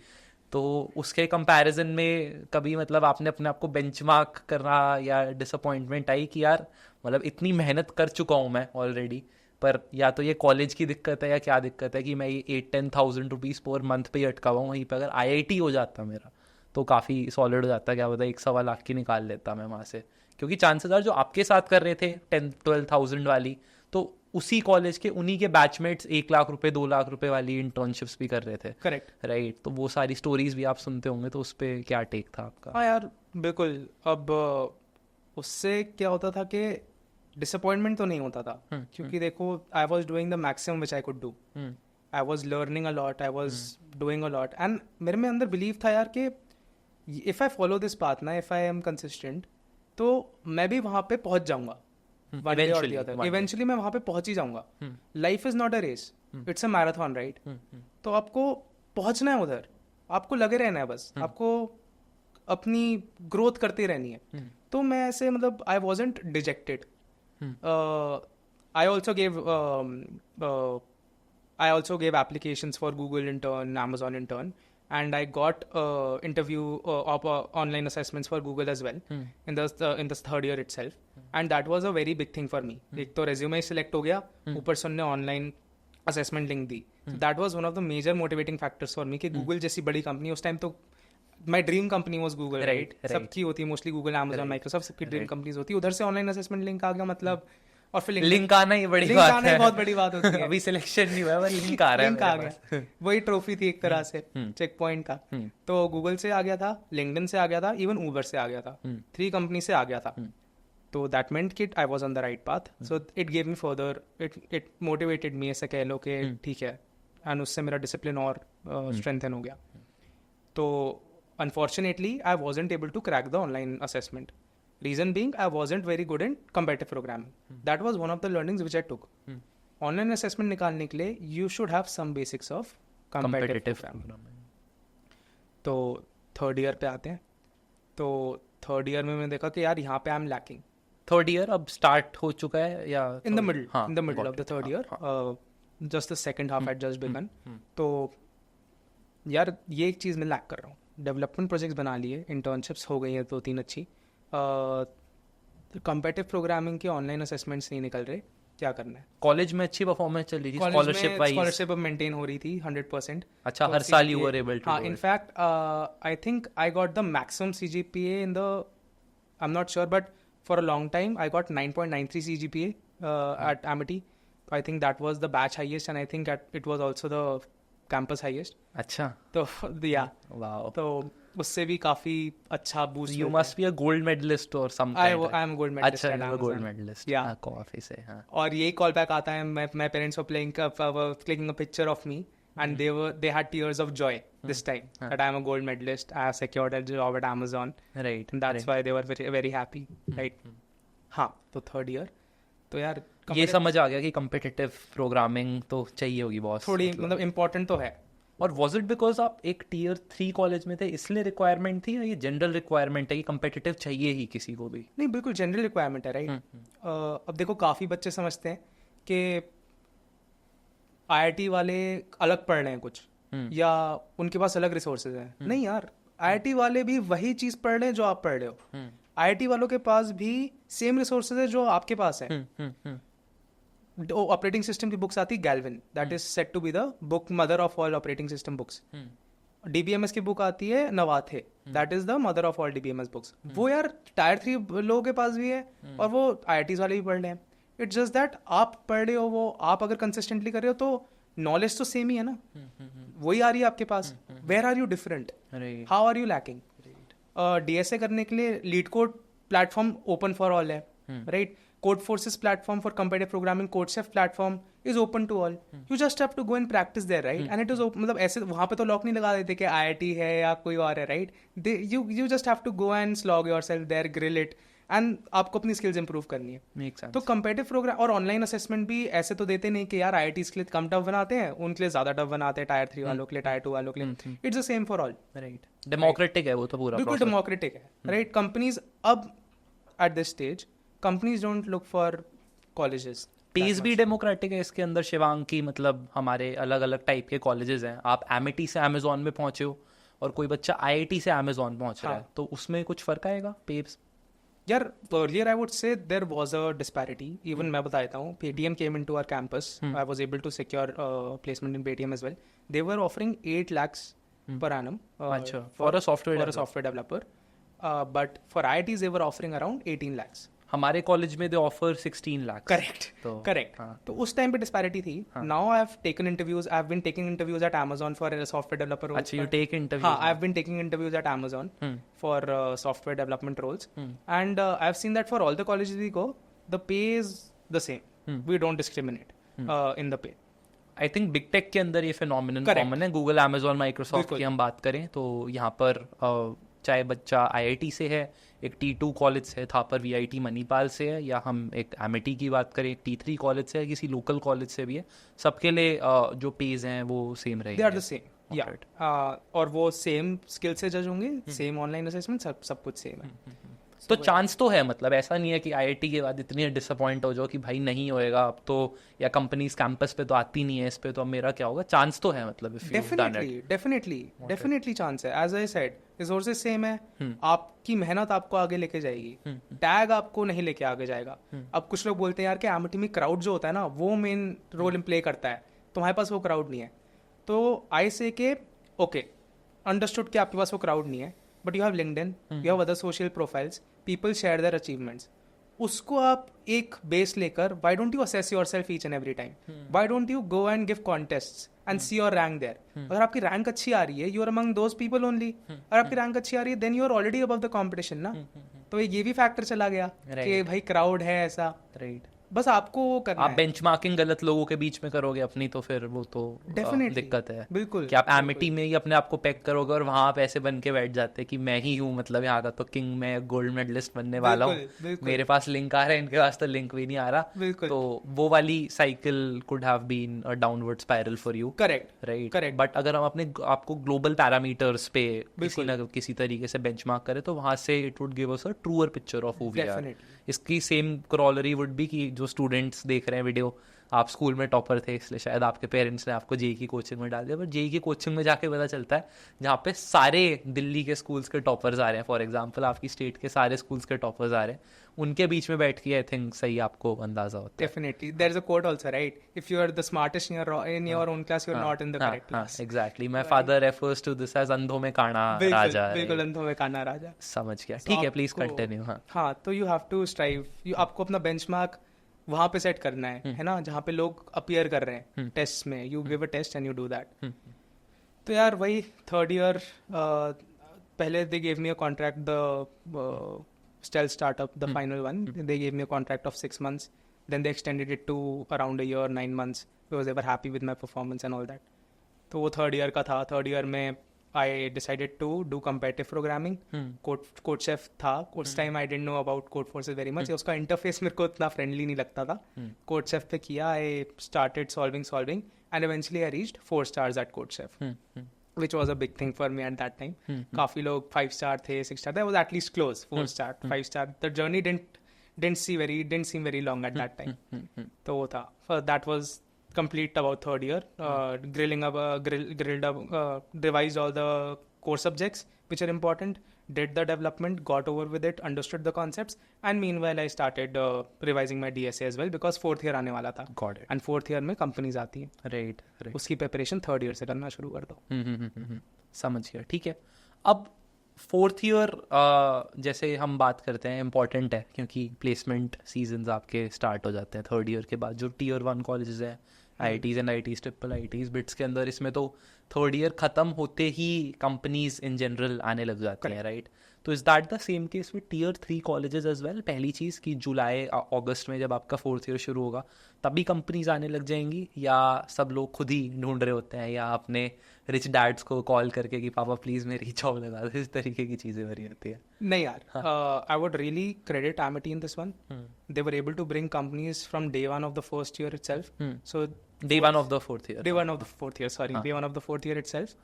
तो उसके कंपैरिजन में कभी मतलब आपने अपने आप को बेंचमार्क करना या डिसअपॉइंटमेंट आई कि यार मतलब इतनी मेहनत कर चुका हूँ मैं ऑलरेडी, पर या तो ये कॉलेज की दिक्कत है या क्या दिक्कत है कि मैं ये 8-10,000 रुपीज़ पर मंथ पे ही अटका हुआ हूँ. वहीं पे अगर IIT हो जाता मेरा तो काफ़ी सॉलिड हो जाता, क्या पता 1.25 लाख की निकाल लेता मैं वहाँ से, क्योंकि चांसेस आर जो आपके साथ कर रहे थे 10-12,000 वाली, तो उसी कॉलेज के उन्हीं के बैचमेट्स 1 लाख रुपए 2 लाख रुपए वाली इंटर्नशिप्स भी कर रहे थे. Correct, right. तो वो सारी स्टोरीज भी आप सुनते होंगे, तो उस पर क्या टेक था आपका? हाँ यार बिल्कुल. अब उससे क्या होता था कि डिसअपॉइंटमेंट तो नहीं होता था, क्योंकि देखो I was doing the maximum which I could do. I was learning a lot, I was doing a lot, and मेरे में अंदर बिलीव था यार कि if I follow this path ना, इफ आई एम कंसिस्टेंट, तो मैं भी वहाँ पे पहुँच जाऊंगा. इवेंचुअली मैं वहां पे पहुंच ही जाऊंगा. Life is not a race, it's a marathon, right? तो आपको पहुंचना है उधर, आपको लगे रहना है बस, आपको अपनी ग्रोथ करती रहनी है. तो मैं ऐसे मतलब आई wasn't dejected. I also gave applications for Google intern, Amazon intern, and I got interview online assessments for Google as well in the third year itself, and that was a very big thing for me. एक तो resume select हो गया, ऊपर से उन्होंने online assessment link the. So that was one of the major motivating factors for me कि Google जैसी बड़ी कंपनी, उस टाइम तो my dream company was Google, right? सबकी होती है मोस्टली Google, Amazon, Microsoft, सबकी ड्रीम कंपनीज होती है. उधर से ऑनलाइन असेसमेंट लिंक आ गया, मतलब और फिर लिंक आना ही बड़ी बात है, बहुत बड़ी बात होती है. अभी सिलेक्शन नहीं हुआ है, लिंक आ रहा है, लिंक आ गया. वही ट्रॉफी थी एक तरह से चेक पॉइंट का. तो गूगल से आ गया था, लिंक्डइन से आ गया था, इवन ऊबर से आ गया था, 3 कंपनी से आ गया था. तो दैट मेंट कि I was on the right path. So it gave me further, it motivated me, ऐसा कह लो कि ठीक है. एंड उससे मेरा डिसिप्लिन और स्ट्रेंथन हो गया. तो unfortunately I wasn't able to crack the online assessment. Reason being, I wasn't very good in competitive programming. That was one of the learnings which I took. Online assessment निकालने के लिए you should have some basics of competitive programming. तो third year पे आते हैं. तो third year में मैंने देखा कि यार यहाँ पे I'm lacking. Third year अब start हो चुका है या? In the middle of the third year. Just the second half had just begun. तो यार ये एक चीज़ मैं लैक कर रहा हूँ. डेवलपमेंट प्रोजेक्ट्स बना लिए, इंटर्नशिप्स हो गई हैं 2-3 अच्छी, कम्पेटिटिव प्रोग्रामिंग के ऑनलाइन असेसमेंट्स नहीं निकल रहे. क्या करना है? कॉलेज में अच्छी परफॉर्मेंस चल रही थी, स्कॉलरशिप मेंटेन हो रही थी 100%. अच्छा, हर साल यू वर एबल टू? हाँ, in fact I think I got the maximum CGPA in the, I am not sure, but for a long time I got 9.93 CGPA at Amity. I think that was the batch highest, and I think it was also the campus highest. अच्छा. तो yeah. Wow. तो उससे भी काफी अच्छा boost. You must be a gold medalist or something. I am a gold medalist. अच्छा, you are a gold medalist. Yeah. काफी से. हाँ. और ये कॉल बैक आता है, my parents were clicking a picture of me, and they had tears of joy this time that I am a gold medalist. I have secured a job at Amazon. Right. And that's why they were very very happy. Right. हाँ, तो third year. तो यार ये समझ आ गया कि competitive programming तो चाहिए होगी बहुत, थोड़ी मतलब इम्पोर्टेंट तो है. और वॉज इट बिकॉज आप एक टियर 3 कॉलेज में थे इसलिए रिक्वायरमेंट थी, या ये जनरल रिक्वायरमेंट है कि कम्पिटिटिव चाहिए ही किसी को भी? नहीं, बिल्कुल जनरल रिक्वायरमेंट है, राइट. अब देखो काफ़ी बच्चे समझते हैं कि IIT वाले अलग पढ़ रहे हैं कुछ, या उनके पास अलग रिसोर्सेज हैं. नहीं यार, IIT वाले भी वही चीज़ पढ़ रहे हैं जो आप पढ़ रहे हो. IIT वालों के पास भी सेम रिसोर्सेज है जो आपके पास है. ऑपरेटिंग सिस्टम की बुक्स आती है Galvin, that is set to be the book mother of all operating system books. DBMS की बुक आती है Navathe, that is the mother of all DBMS books. वो यार टायर 3 लोगों के पास भी है, और वो IITs वाले भी पढ़ रहे हैं. इट्स जस्ट दैट आप पढ़ रहे हो, वो आप अगर कंसिस्टेंटली कर रहे हो तो नॉलेज तो सेम ही है ना, वही आ रही है आपके पास, where are you different, how are you lacking? DSA करने के लिए LeetCode platform open for all है, right? Codeforces platform for computer programming, CodeChef platform is open to all, you just have to go and practice there, right? And it is मतलब ऐसे वहां पे तो lock नहीं लगा देते कि आईआईटी है या कोई और है, right? You just have to go and slog yourself there, grill it, and आपको अपनी स्किल्स इंप्रूव करनी है। तो कंपेटिटिव प्रोग्राम और ऑनलाइन असेसमेंट भी ऐसे तो देते नहीं कि यार आईआईटी के लिए कम टफ बनाते हैं, उनके लिए ज्यादा टफ बनाते हैं, टायर 3 वालों के लिए, टायर 2 वालों के लिए। It's the same for all, right? Democratic है वो तो पूरा, बिल्कुल डेमोक्रेटिक है, राइट? कंपनीज अब at this stage companies don't look for colleges. Page भी डेमोक्रेटिक है इसके अंदर शिवांग की, मतलब हमारे अलग अलग टाइप के कॉलेजेस हैं। आप एमिटी से अमेजोन में पहुंचे हो और कोई बच्चा आईआईटी से अमेजोन पहुंच रहा है, तो उसमें कुछ फर्क आएगा पेज? यार earlier I would say there was a disparity. Even मैं बता देता हूँ, Paytm came into our campus. I was able to secure placement in Paytm as well. They were offering 8 lakhs per annum for a software developer. But for IITs they were offering around 18 lakhs. हमारे college में दे offer 16 lakh. Correct. तो उस time पे disparity थी। Now I have taken interviews, I have been taking interviews at Amazon for a software developer roles. अच्छा, you take interviews? हाँ, I have been taking interviews at Amazon for software development roles, and I have seen that for all the colleges we go, the pay is the same. We don't discriminate in the pay. I think big tech के अंदर ये phenomenon common है। Google, Amazon, Microsoft की हम बात करें तो यहाँ पर चाहे बच्चा आईआईटी से है, एक T2 कॉलेज से, थापर VIT मणिपाल से है, या हम एक एमिटी की बात करें, एक T3 कॉलेज से है, किसी लोकल कॉलेज से भी है, सबके लिए जो पेज हैं वो सेम रहेंगे। दे आर द सेम, या और वो सेम स्किल से जज होंगे, सेम ऑनलाइन असेसमेंट, सब कुछ सेम है। तो चांस तो है, मतलब ऐसा नहीं है कि आईआईटी के बाद इतनी डिसअपॉइंट हो जाओ कि भाई नहीं होएगा अब तो, या कंपनीज कैंपस पे तो आती नहीं है इस पे, तो अब मेरा क्या होगा? चांस तो है, मतलब डेफिनेटली चांस है। As I said, resources same है, आपकी मेहनत आपको आगे लेके जाएगी, टैग आपको नहीं लेके आगे जाएगा। अब कुछ लोग बोलते हैं यार कि एमिटी में क्राउड जो होता है ना, वो मेन रोल प्ले करता है, तुम्हारे पास वो क्राउड नहीं है। तो आई से के ओके, अंडरस्टूड कि आपके पास वो क्राउड नहीं है, but you have LinkedIn, you have other social profiles, people share their achievements, उसको आप एक बेस लेकर, why don't you assess yourself each and every time? Why don't you go and give contests and see your rank there? अगर आपकी rank अच्छी आ रही है, you are among those people only. अगर आपकी रैंक अच्छी आ रही है, then you are already above the competition ना। तो ये भी फैक्टर चला गया कि भाई क्राउड है ऐसा, राइट? बस आपको वो करना आप बेंचमार्किंग गलत लोगों के बीच में करोगे अपनी, तो फिर वो तो दिक्कत है। बिल्कुल कि आप एमिटी में ही अपने आप को पैक करोगे और वहां आप ऐसे बन के बैठ जाते हैं कि मैं ही हूँ, मतलब यहाँ का तो किंग, मैं गोल्ड मेडलिस्ट बनने वाला हूँ, मेरे पास लिंक आ रहा है, इनके पास तो लिंक भी नहीं आ रहा। तो वो वाली cycle could have been a downward spiral for you. Correct, right. But अगर हम अपने आपको ग्लोबल पैरामीटर्स पे किसी न किसी तरीके से बेंचमार्क करें, तो वहां से it would give us a truer picture of who we are. इसकी सेम क्रॉलरी वुड बी कि जो स्टूडेंट्स देख रहे हैं वीडियो, आप स्कूल में टॉपर थे इसलिए शायद आपके पेरेंट्स ने आपको जेई की कोचिंग में डाल दिया, पर जेई की कोचिंग में जाके पता चलता है जहाँ पे सारे दिल्ली के स्कूल्स के टॉपर्स आ रहे हैं, फॉर एग्जांपल आपकी स्टेट के सारे स्कूल्स के टॉपर्स आ रहे हैं, उनके बीच में बैठ के आई थिंक सही आपको अंदाजा होता है। Definitely there is a quote also, right? If you are the smartest in your own class, you are not in the correct class. Exactly, my father refers to this as अंधों में काना राजा। बिल्कुल, अंधों में काना राजा, समझ गया। ठीक है, प्लीज कंटिन्यू। हाँ, तो यू हैव टू स्ट्राइव, आपको अपना बेंचमार्क वहां पे सेट करना है ना, जहाँ पे लोग अपीयर कर रहे हैं टेस्ट में, you give a test and you do that. तो यार वही थर्ड ईयर, पहले they gave me a contract, the stealth startup, the final one, they gave me a contract of 6 months, then they extended it to around a year, 9 months, because they were happy with my performance and all that. तो वो third year का था। Third year में I decided to do competitive programming. CodeChef था उस time, I didn't know about Codeforces very much. उसका interface मेरे को इतना फ्रेंडली नहीं लगता था। CodeChef पे किया, I started solving and eventually I reached 4 stars at CodeChef, which was a big thing for me at that time. काफी लोग 5 star थे, 6 star थे, I was at least close, 4 star, 5 star. The journey didn't seem very long at that time. तो वो था, that was complete about third year. Grilled up, revised all the core subjects which are important, did the development, got over with it, understood the concepts, and meanwhile I started revising my DSA as well, because fourth year आने वाला था। Got it. And fourth year में companies आती हैं, right. उसकी preparation third year से करना शुरू कर दो। समझ गया, ठीक है। अब फोर्थ ईयर जैसे हम बात करते हैं इम्पॉर्टेंट है, क्योंकि प्लेसमेंट सीजन्स आपके स्टार्ट हो जाते हैं थर्ड ईयर के बाद। जो Tier 1 कॉलेजेस हैं IITs and IITs triple IITs bits के अंदर इसमें तो थर्ड ईयर खत्म होते ही कंपनीज इन जनरल आने लग जाते हैं, राइट? तो is that the same case with tier 3 colleges as well? पहली चीज़ कि जुलाई अगस्त में जब आपका फोर्थ ईयर शुरू होगा तभी कंपनीज आने लग जाएंगी, या सब लोग खुद ही ढूंढ रहे होते हैं, या अपने रिच डैड्स को कॉल करके कि पापा प्लीज मेरी जॉब लगा दो, इस तरीके की चीज़ें हो रही होती है? नहीं यार, आई would really credit Amity in this one. They were able to bring companies from day one of the first year itself. So Day one of the fourth year. day one of the fourth year, sorry, day one of the fourth year itself.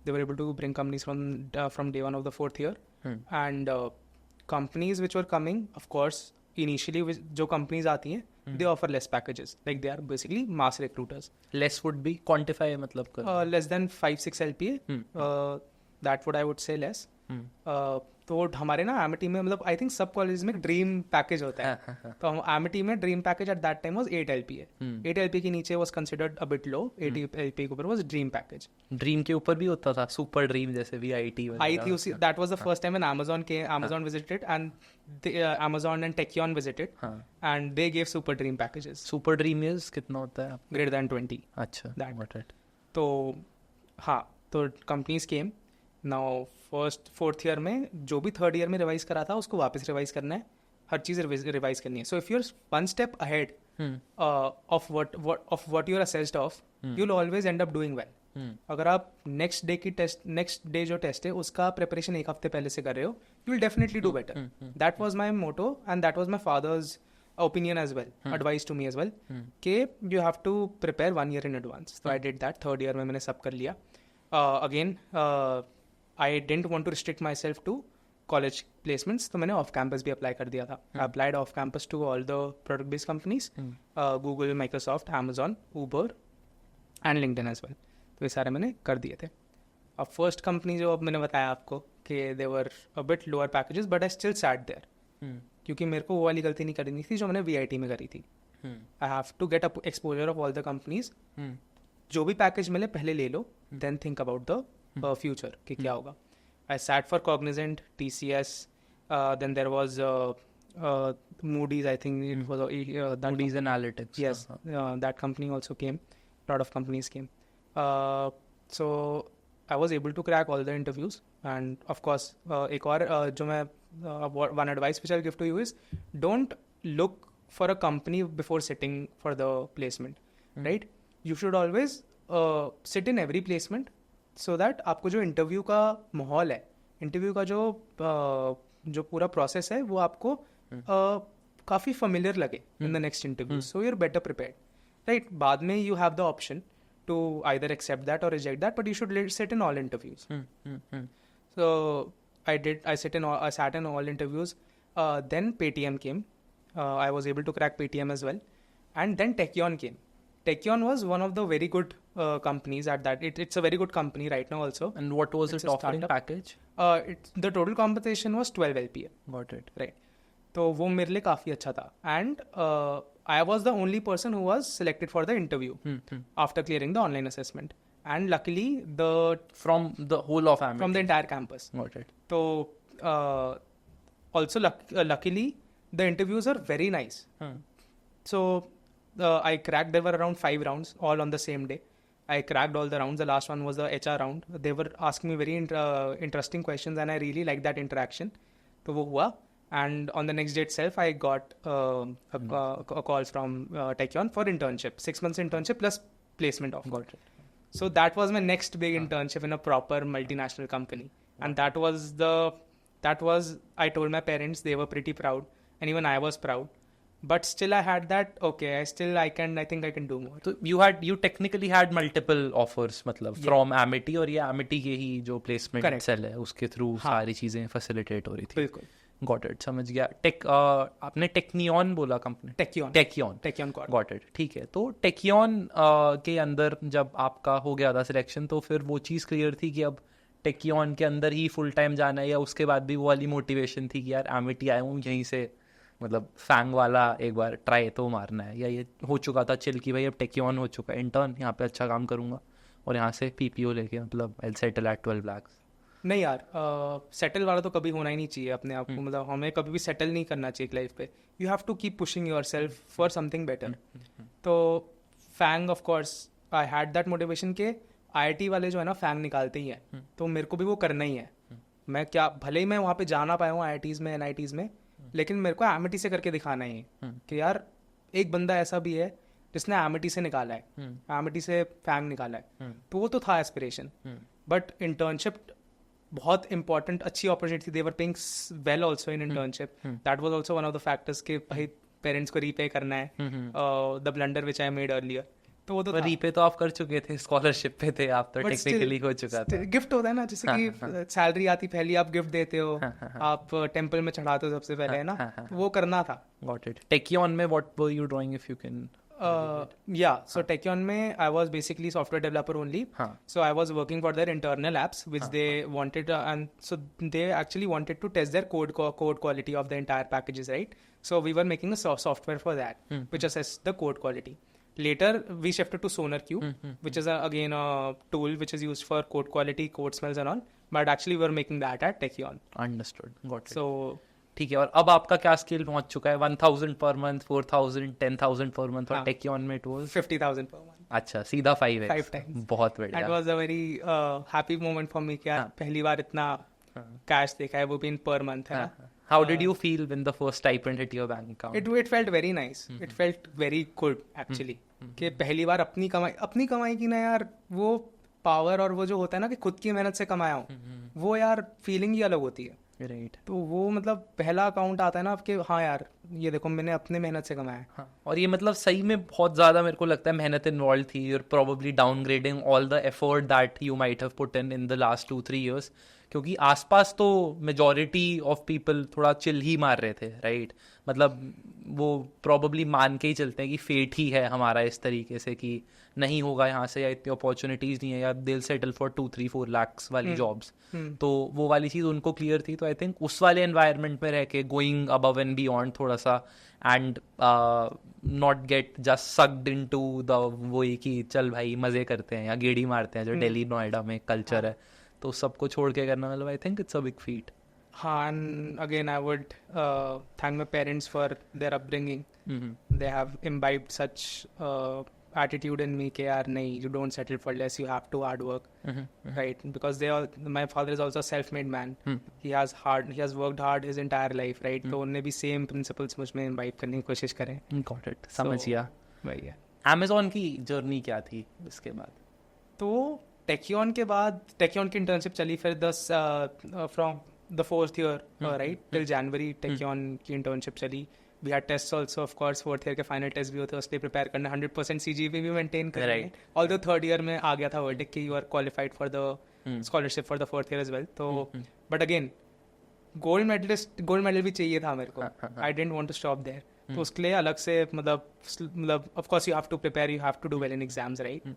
They were able to bring companies from day one of the fourth year. And companies which were coming, of course, initially जो companies आती हैं, they offer less packages. Like they are basically mass recruiters. Less would be quantify मतलब कर Less than 5-6 LPA. That would I would say less. तो हमारे ना Amity में मतलब आई थिंक सब कॉलेज में ड्रीम पैकेज होता है. तो हम Amity में dream package eight that time was 8 LPA. 8 LPA के नीचे was considered a bit low. 8 LPA के ऊपर वाज ड्रीम पैकेज. ड्रीम के ऊपर भी होता था सुपर ड्रीम जैसे भी IIT आई थी उसी. That was the first time when Amazon visited and Amazon and Techion visited and they gave super dream packages. Super dream is कितना होता है? Greater than 20. अच्छा, That. तो हाँ, तो कंपनीज केम. नाउ फर्स्ट फोर्थ ईयर में जो भी थर्ड ईयर में रिवाइज करा था उसको वापस रिवाइज करना है. हर चीज़ रिवाइज करनी है. So if you are one step ahead of what you are assessed of, you will always end up doing well. अगर आप नेक्स्ट डे जो टेस्ट है उसका प्रिपरेशन एक हफ्ते पहले से कर रहे हो, you will definitely do better. That was my motto and that was my father's opinion as well, advice to me as well, कि you have to prepare 1 year in advance. So I did that. Third year में मैंने सब कर लिया. Again, I didn't want to restrict myself to college placements, तो मैंने off campus भी apply कर दिया था. I applied off campus to all the product based companies, Google, Microsoft, Amazon, Uber and LinkedIn as well. तो ये सारे मैंने कर दिए थे. अब first company जो अब मैंने बताया आपको कि they were a bit lower packages, but I still sat there. क्योंकि मेरे को वो वाली गलती नहीं करनी थी जो मैंने VIT में करी थी. I have to get exposure of all the companies. जो भी पैकेज मिले पहले ले लो, then think about the future कि क्या होगा. I sat for Cognizant, TCS, then there was Moody's. I think it was Moody's Analytics. Yes, that company also came. A lot of companies came. So I was able to crack all the interviews. And of course, एक और जो मैं one advice which I'll give to you is don't look for a company before sitting for the placement, right? You should always sit in every placement so that आपको जो interview का माहौल है, interview का जो पूरा प्रोसेस है वो आपको काफ़ी familiar लगे in the next interview. So you're better prepared, right? बाद में you have the option to either accept that or reject that, but you should sit in all interviews. So I sat in all interviews. Then Paytm came. I was able to crack Paytm as well. And then Techion came. Techion was one of the very good companies at that. It's a very good company right now also. And what was its offering package? The total compensation was 12 LPA. Got it. Right. तो वो मेरे लिए काफ़ी अच्छा था. And I was the only person who was selected for the interview after clearing the online assessment. And luckily from the whole of Amity. From the entire campus. Got it. So also luckily the interviews are very nice. So I cracked. There were around 5 rounds all on the same day. I cracked all the rounds. The last one was the HR round. They were asking me very interesting questions and I really liked that interaction. तो वो हुआ. And on the next day itself, I got a call from Techion for internship. 6 months internship plus placement offer. Got it. So that was my next big internship in a proper multinational company. And that was I told my parents, they were pretty proud. And even I was proud. But still I had that, okay, I think I can do more. So you technically had multiple offers, मतलब from Amity, और ये Amity के ही जो placement cell है उसके through सारी चीजें facilitate हो रही थी. बिल्कुल. Got it, समझ गया. आपने Techion बोला कंपनी? Techion Got it, ठीक है. तो Techion के अंदर जब आपका हो गया था सिलेक्शन, तो फिर वो चीज़ क्लियर थी कि अब Techion के अंदर ही फुल टाइम जाना है, या उसके बाद भी वो वाली मोटिवेशन थी कि यार Amity आया हूँ यहीं से, मतलब फैंग वाला एक बार ट्राई तो मारना है, या ये हो चुका था चिल कि भाई अब Techion हो चुका है, इंटर्न यहाँ पे अच्छा काम करूँगा और यहाँ से PPO लेके मतलब I'll settle at 12 lakhs? नहीं यार, सेटल वाला तो कभी होना ही नहीं चाहिए अपने आप को. मतलब हमें कभी भी सेटल नहीं करना चाहिए लाइफ पे. You have to keep pushing yourself for something better. तो FAANG of course I had that motivation के आईआईटी वाले जो है ना फैंग निकालते ही हैं, तो मेरे को भी वो करना ही है। मैं क्या भले ही मैं वहाँ पे जा ना पाया हूँ आईआईटीज़ में एनआईटीज़ में, लेकिन मेरे को एमिटी से करके दिखाना ही है कि यार एक बंदा ऐसा भी है जिसने एमिटी से निकाला है, एमिटी से फैंग निकाला है, तो वो तो था एस्पिरेशन। बट इंटर्नशिप बहुत इंपॉर्टेंट अच्छी opportunity, they were paying well also in internship, that was also one of the factors कि भाई पेरेंट्स को रीपे करना है the blunder which I made earlier. तो वो तो रीपे तो आप कर चुके थे, स्कॉलरशिप पे थे आप, तो टेक्निकली हो चुका था। गिफ्ट होता है ना, जैसे कि सैलरी आती पहली आप गिफ्ट देते हो, आप टेम्पल में चढ़ाते हो सबसे पहले, है ना, तो वो करना था। Got it. टेकियन में what were you drawing if you can? So Techion में I was basically software developer only. So I was working for their internal apps which they wanted, and so they actually wanted to test their code quality of the entire packages, right? So we were making a software for that, which assessed the code quality. Later we shifted to SonarQube, which is again a tool which is used for code quality, code smells and all. But actually we were making that at Techion. Understood. Got it. So ठीक है, और अब आपका क्या scale पहुंच चुका है? 1000 per month, 4000, 10,000 per month, और टेकियन में इट वाज 50,000 per month. अच्छा, सीधा 5x. 5 times. बहुत बढ़िया. That was a very happy moment for me कि यार पहली बार इतना कैश देखा है, वो भी इन पर मंथ, है ना. How did you feel when the first stipend hit your bank account? It felt very nice. It felt very good actually. कि पहली बार अपनी कमाई की ना यार, वो पावर और वो जो होता है ना कि खुद की मेहनत से कमाया हूँ, वो यार फीलिंग ही अलग होती है. राइट. तो वो मतलब पहला अकाउंट आता है ना कि हाँ यार ये देखो मैंने अपने मेहनत से कमाया है. हाँ, और ये मतलब सही में बहुत ज़्यादा मेरे को लगता है मेहनत इन्वॉल्व थी. You're probably downgrading all the effort that you might have put in the last 2-3 years, क्योंकि आसपास तो मेजॉरिटी ऑफ पीपल थोड़ा चिल ही मार रहे थे, राइट. मतलब वो प्रोबेबली मान के ही चलते हैं कि फेट ही है हमारा इस तरीके से कि नहीं होगा यहाँ से, या इतनी अपॉर्चुनिटीज़ नहीं है, या they will settle for 2-3-4 lakhs वाली जॉब्स. तो वो वाली चीज़ उनको क्लियर थी. तो आई थिंक उस वाले एनवायरनमेंट में रह के गोइंग अबव एंड बियॉन्ड थोड़ा सा, and not get just sucked into the वही कि चल भाई मज़े करते हैं या गेड़ी मारते हैं जो दिल्ली नोएडा में कल्चर है, तो सबको छोड़ के करना, मतलब आई think it's a big feet. हाँ, and again I would thank my parents for their upbringing. They have imbibed such attitude in me कि यार नहीं, you don't settle for less, you have to hard work, right? Because my father is also a self-made man. He has worked hard his entire life, right? तो उन्होंने भी same principles मुझ में imbibe करने की कोशिश करें. Got it. समझ गया. वही है. Amazon की जर्नी क्या थी इसके बाद? तो टेकियन के बाद टेकियन की इंटर्नशिप चली, फिर from the 4th year, right, till January टेकियन की इंटर्नशिप चली. We had tests also, of course. 4th year के final test भी होते हैं, उसके लिए प्रिपेयर करना, 100% CGPA भी मेंटेन करना है. Although 3rd year में आ गया था verdict कि you are qualified for the scholarship for the 4th year as well. तो but again gold medal भी चाहिए था मेरे को. I didn't want to stop there. तो उसके लिए अलग से मतलब of course you have to prepare, you have to do well in exams, right?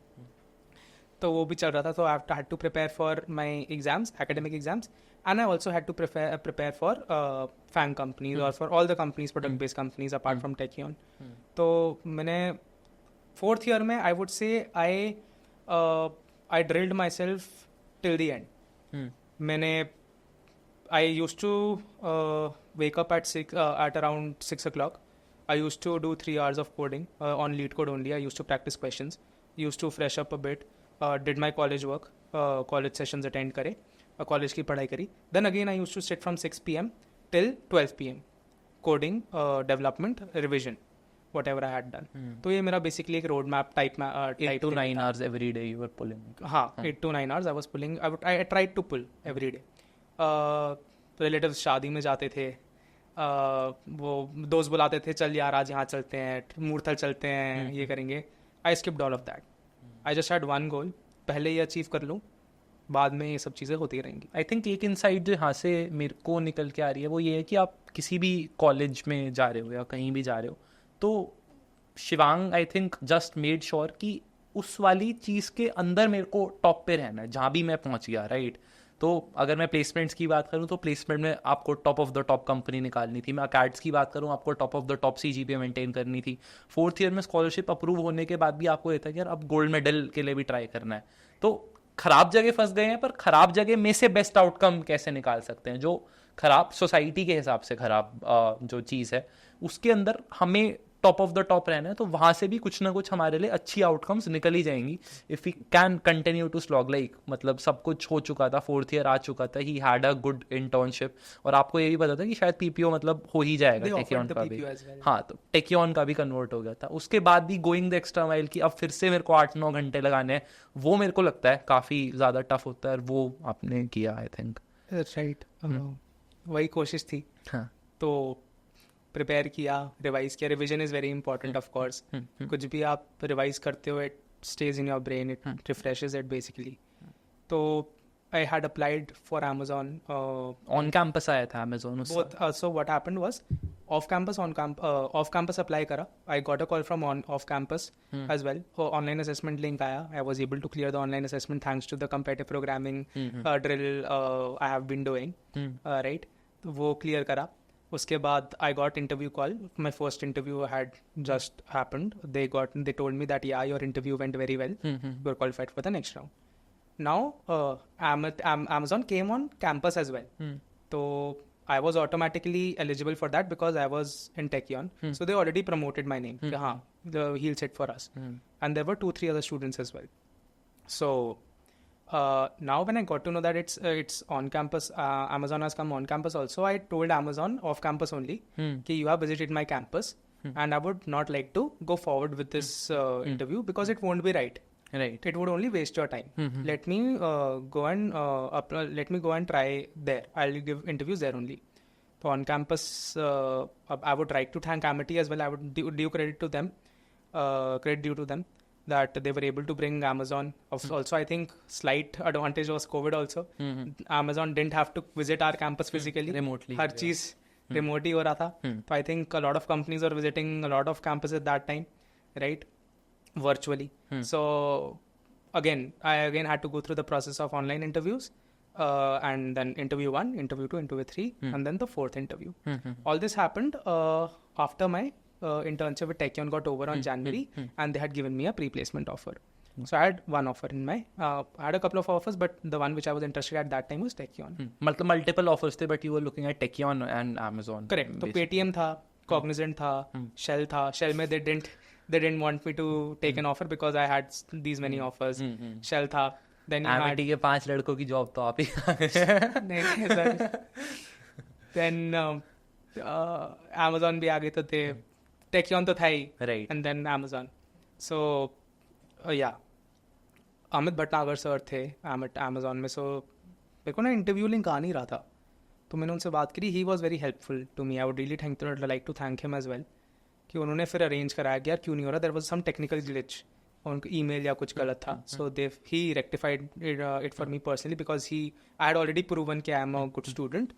तो वो भी चल रहा था. तो I had to prepare for my exams, academic exams, and I also had to prepare for FANG companies or for all the companies, product based companies apart from Techion. तो मैंने 4th year में I would say I drilled myself till the end. मैंने I used to wake up at around 6 o'clock. I used to do 3 hours of coding on LeetCode only. I used to practice questions, used to fresh up a bit, did my college work, college sessions attend करे, college की पढ़ाई करी. Then again I used to sit from 6 PM till 12 PM coding, development, revision, whatever I had done. तो ये मेरा basically एक road map type 8 to 9 hours every day you were pulling. हाँ, 8 to 9 hours I was pulling. I tried to pull every day. Relatives शादी में जाते थे, वो दोस्त बुलाते थे, चल यार आज यहाँ चलते हैं, मूर्थल चलते हैं, ये करेंगे. I skipped all of that. I just had one goal, पहले ये अचीव कर लूँ, बाद में ये सब चीज़ें होती रहेंगी. आई थिंक एक इनसाइट जो यहाँ से मेरे को निकल के आ रही है वो ये है कि आप किसी भी कॉलेज में जा रहे हो या कहीं भी जा रहे हो, तो Shivang I think just made sure कि उस वाली चीज़ के अंदर मेरे को टॉप पे रहना है जहाँ भी मैं पहुँच गया, राइट. तो अगर मैं प्लेसमेंट्स की बात करूँ तो प्लेसमेंट में आपको top of the top company निकालनी थी. मैं अकैड्स की बात करूँ, आपको top of the top CGPA maintain करनी थी. 4th ईयर में स्कॉलरशिप अप्रूव होने के बाद भी आपको ये था कि यार अब गोल्ड मेडल के लिए भी ट्राई करना है. तो खराब जगह फंस गए हैं, पर खराब जगह में से बेस्ट आउटकम कैसे निकाल सकते हैं, जो खराब सोसाइटी के हिसाब से खराब जो चीज़ है उसके अंदर हमें टॉप ऑफ द टॉप रहना है, तो वहां से भी कुछ ना कुछ हमारे लिए अच्छी आउटकम्स निकल ही जाएंगी if we can continue to slog. Like मतलब सब कुछ हो चुका था, 4th ईयर आ चुका था, he had a good internship, और आपको ये भी पता था कि शायद पीपीओ मतलब हो ही जाएगा टेक्योन का भी. हाँ, तो टेक्योन का भी कन्वर्ट हो गया था. उसके बाद भी गोइंग द एक्स्ट्रा माइल की अब फिर से मेरे को 8-9 घंटे लगाने हैं, वो मेरे को लगता है काफी ज्यादा टफ होता है, और वो आपने किया आई थिंक. राइट. वही कोशिश थी. हाँ. तो प्रिपेयर किया, रिवाइज किया. Revision is very important of course. कुछ भी आप रिवाइज करते हो, it stays in your brain, it refreshes it basically. तो I had applied for Amazon. On campus आया था Amazon उससे. Both. So what happened was off campus apply करा. I got a call from off campus as well. Online assessment link आया. I was able to clear the online assessment thanks to the competitive programming drill I have been doing. Right. तो वो clear करा. उसके बाद I got interview call. My first interview had just happened. They told me that your interview went very well, you are qualified for the next round. Now Amazon came on campus as well. So I was automatically eligible for that because I was in Techion. So they already promoted my name. He'll sit for us. And there were 2-3 other students as well. So now when I got to know that it's on campus, Amazon has come on campus also, I told Amazon off campus only कि you have visited my campus and I would not like to go forward with this interview because it won't be right. Right. It would only waste your time. Let me go and try there. I'll give interviews there only. So on campus, I would like to thank Amity as well. I would due credit to them, credit due to them that they were able to bring Amazon. Also, I think slight advantage was COVID also. Amazon didn't have to visit our campus physically. Remotely. हर चीज remote ही हो रहा था. So I think a lot of companies were visiting a lot of campuses at that time, right? Virtually. So again I had to go through the process of online interviews, and then interview 1, interview 2, interview 3, and then the 4th interview. All this happened after my internship with Techion got over on January, and they had given me a pre-placement offer. So I had one offer in my I had a couple of offers, but the one which I was interested at that time was Techion. multiple offers थे, but you were looking at Techion and Amazon. Correct. तो Paytm था, Cognizant था, Shell था. Shell में they didn't want me to take an offer because I had these many offers. Shell था. Then Amity के 5 लड़कों की जॉब तो आप ही नहीं सर. Then Amazon भी आगे तो थे. Techion तो था ही. Right. And then Amazon. So yeah. Amit Bhatnagar sir थे Amazon में. So मेरे को ना इंटरव्यू लिंक आ नहीं रहा था, तो मैंने उनसे बात करी. He was very helpful to me. I would really like to thank him as well कि उन्होंने फिर अरेंज कराया कि यार क्यों नहीं हो रहा. There was some technical glitch, उनका ईमेल या कुछ गलत था. So he rectified it for me personally because I had already proven कि I am a good student.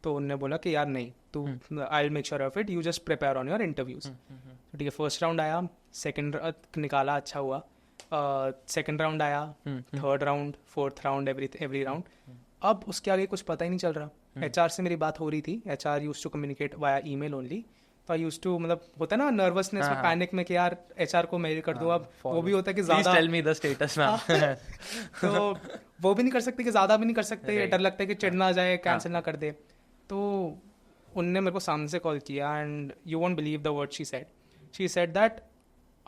तो उन्होंने बोला कि यार नहीं, तू I will make sure of it, you just prepare on your interviews. ठीक है. फर्स्ट राउंड आया, सेकेंड निकाला, अच्छा हुआ. सेकेंड राउंड आया, third round, fourth round, every round. अब उसके आगे कुछ पता ही नहीं चल रहा. HR से मेरी बात हो रही थी. HR used to communicate via email only. तो आई यूज्ड टू, मतलब होता है ना नर्वसनेस में, पैनिक में कि यार HR को मेल कर दूं. अब वो भी होता है कि ज़्यादा टेल मी द स्टेटस ना. तो वो भी नहीं कर सकते कि ज़्यादा भी नहीं कर सकते. डर लगता है कि चिढ़ ना जाए, कैंसिल ना कर दे. तो उनने मेरे को सामने से कॉल किया and you won't believe the word she said. She said that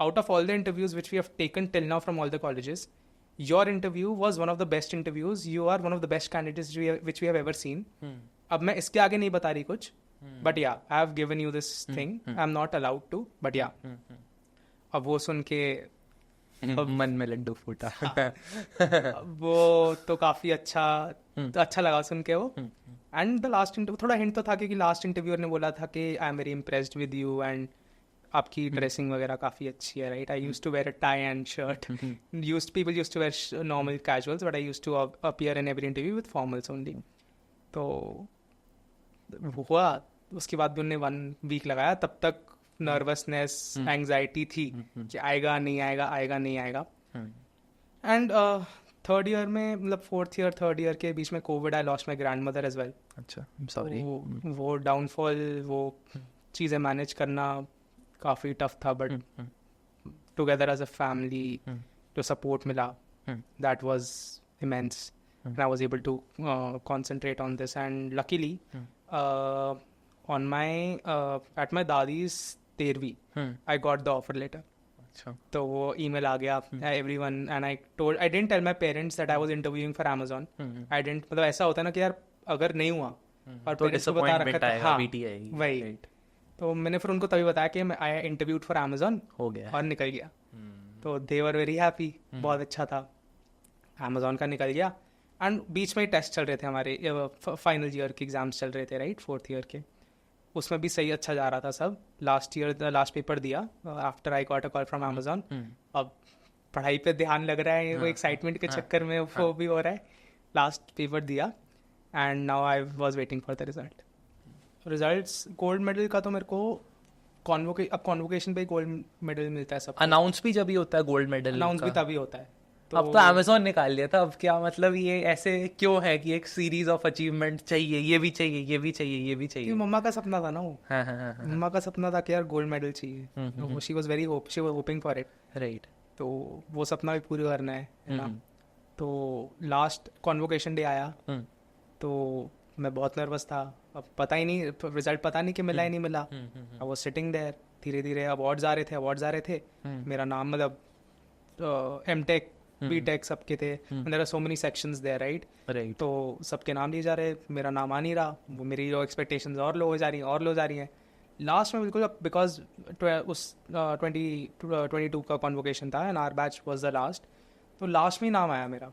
out of all the interviews which we have taken till now from all the colleges, your interview was one of the best interviews. You are one of the best candidates which we have ever seen. अब मैं इसके आगे नहीं बता रही कुछ, but yeah, I have given you this thing. I'm not allowed to, but yeah. अब वो सुन के मन में लड्डू फूटा. वो तो काफी अच्छा लगा सुन के वो. एंड द लास्ट इंटरव्यू थोड़ा हिंट तो था, क्योंकि लास्ट इंटरव्यूअर ने बोला था कि I am very impressed with you and आपकी ड्रेसिंग वगैरह काफ़ी अच्छी है. Right. I used to wear a tie and shirt. People used to wear normal casuals, but I used to appear in every interview with formals only. तो हुआ. उसके बाद भी उन्होंने 1 वीक लगाया. तब तक नर्वसनेस, एंग्जाइटी थी कि आएगा नहीं आएगा. एंड थर्ड ईयर में, मतलब 4th ईयर 3rd ईयर के बीच में Covid, I lost my grand mother as well. अच्छा, सॉरी. वो डाउनफॉल, वो चीज़ें मैनेज करना काफ़ी टफ था, but together as a family जो सपोर्ट मिला, that was immense. and I was able to concentrate on this. And luckily on my at my dadi's 13वीं I got the offer letter. अच्छा. तो वो email आ गया everyone and I didn't tell my parents that I was interviewing for Amazon. I didn't, मतलब ऐसा होता है ना कि यार अगर नहीं हुआ और तो पेरेंट्स को बता रखा था, हाँ VT आएगी. वही. तो मैंने फिर उनको तभी बताया कि मैं आई इंटरव्यूड फॉर Amazon हो गया और निकल गया. तो दे वर वेरी हैप्पी, बहुत अच्छा था. Amazon का निकल गया एंड बीच में ही टेस्ट चल रहे थे हमारे, फाइनल ईयर के एग्जाम्स चल रहे थे राइट, 4th ईयर के. उसमें भी सही अच्छा जा रहा था सब. लास्ट पेपर दिया after I got a call from Amazon. अब पढ़ाई पे ध्यान लग रहा है, वो एक्साइटमेंट के चक्कर में वो भी हो रहा है. लास्ट पेपर दिया and now I was waiting for the results. Gold medal का तो मेरे को कॉन्वोकेशन पे गोल्ड मेडल मिलता है सब. अनाउंस भी जब ही होता है गोल्ड मेडल. अनाउंस भी तभी होता है. अब तो Amazon निकाल लिया था. अब क्या मतलब ये ऐसे क्यों है कि एक सीरीज ऑफ अचीवमेंट चाहिए, ये भी चाहिए, ये भी चाहिए, ये भी चाहिए. मम्मा का सपना था ना वो. मम्मा का सपना था कि यार गोल्ड मेडल चाहिए. She was hoping for it. Right. तो वो सपना भी पूरा करना है ना. तो लास्ट कॉन्वोकेशन डे आया तो मैं बहुत नर्वस था. अब पता ही नहीं, रिजल्ट पता नहीं कि मिला ही नहीं मिला. I was sitting there. धीरे धीरे अवार्ड्स आ रहे थे. मेरा नाम मतलब M.Tech B.Tech सबके थे. There are so many sections there right. तो सबके नाम लिए जा रहे, मेरा नाम आ नहीं रहा. वो मेरी जो एक्सपेक्टेशंस और लो हो जा रही हैं. लास्ट में बिल्कुल, बिकॉज उस 2022 का कॉन्वोकेशन था and our batch was the last. तो लास्ट में ही नाम आया मेरा.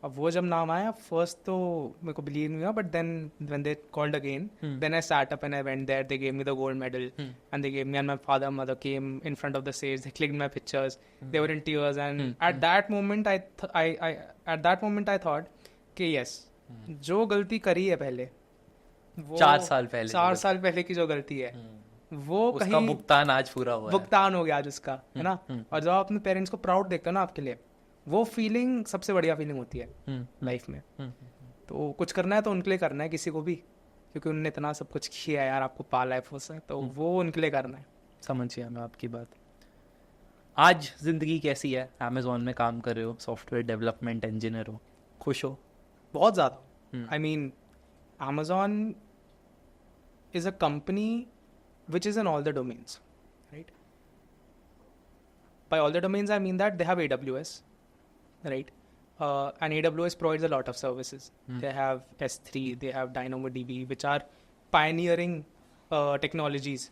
अब वो जब नाम आया फर्स्ट तो मेरे को बिलीव नहीं हुआ, but then when they called again then I sat up and I went there. They gave me the gold medal and they gave me, and my father mother came in front of the stage. They clicked my pictures. They were in tears and at that moment I thought कि yes, जो गलती करी है पहले, वो 4 साल पहले की जो गलती है वो उसका कहीं भुगतान आज पूरा हुआ है. भुगतान हो गया आज उसका, है ना. और जब आप अपने पेरेंट्स को प्राउड देखते हो ना आपके लिए, वो फीलिंग सबसे बढ़िया फीलिंग होती है लाइफ में. तो कुछ करना है तो उनके लिए करना है, किसी को भी, क्योंकि उन्होंने इतना सब कुछ किया है यार, आपको पाला है फुस है, तो वो उनके लिए करना है. समझिए मैं आपकी बात. आज जिंदगी कैसी है? Amazon में काम कर रहे हो, सॉफ्टवेयर डेवलपमेंट इंजीनियर हो, खुश हो? बहुत ज़्यादा. I mean Amazon is a company which is in all the domains, right? By all the domains, I mean that they have AWS, right? And AWS provides a lot of services. They have S3, they have DynamoDB, which are pioneering technologies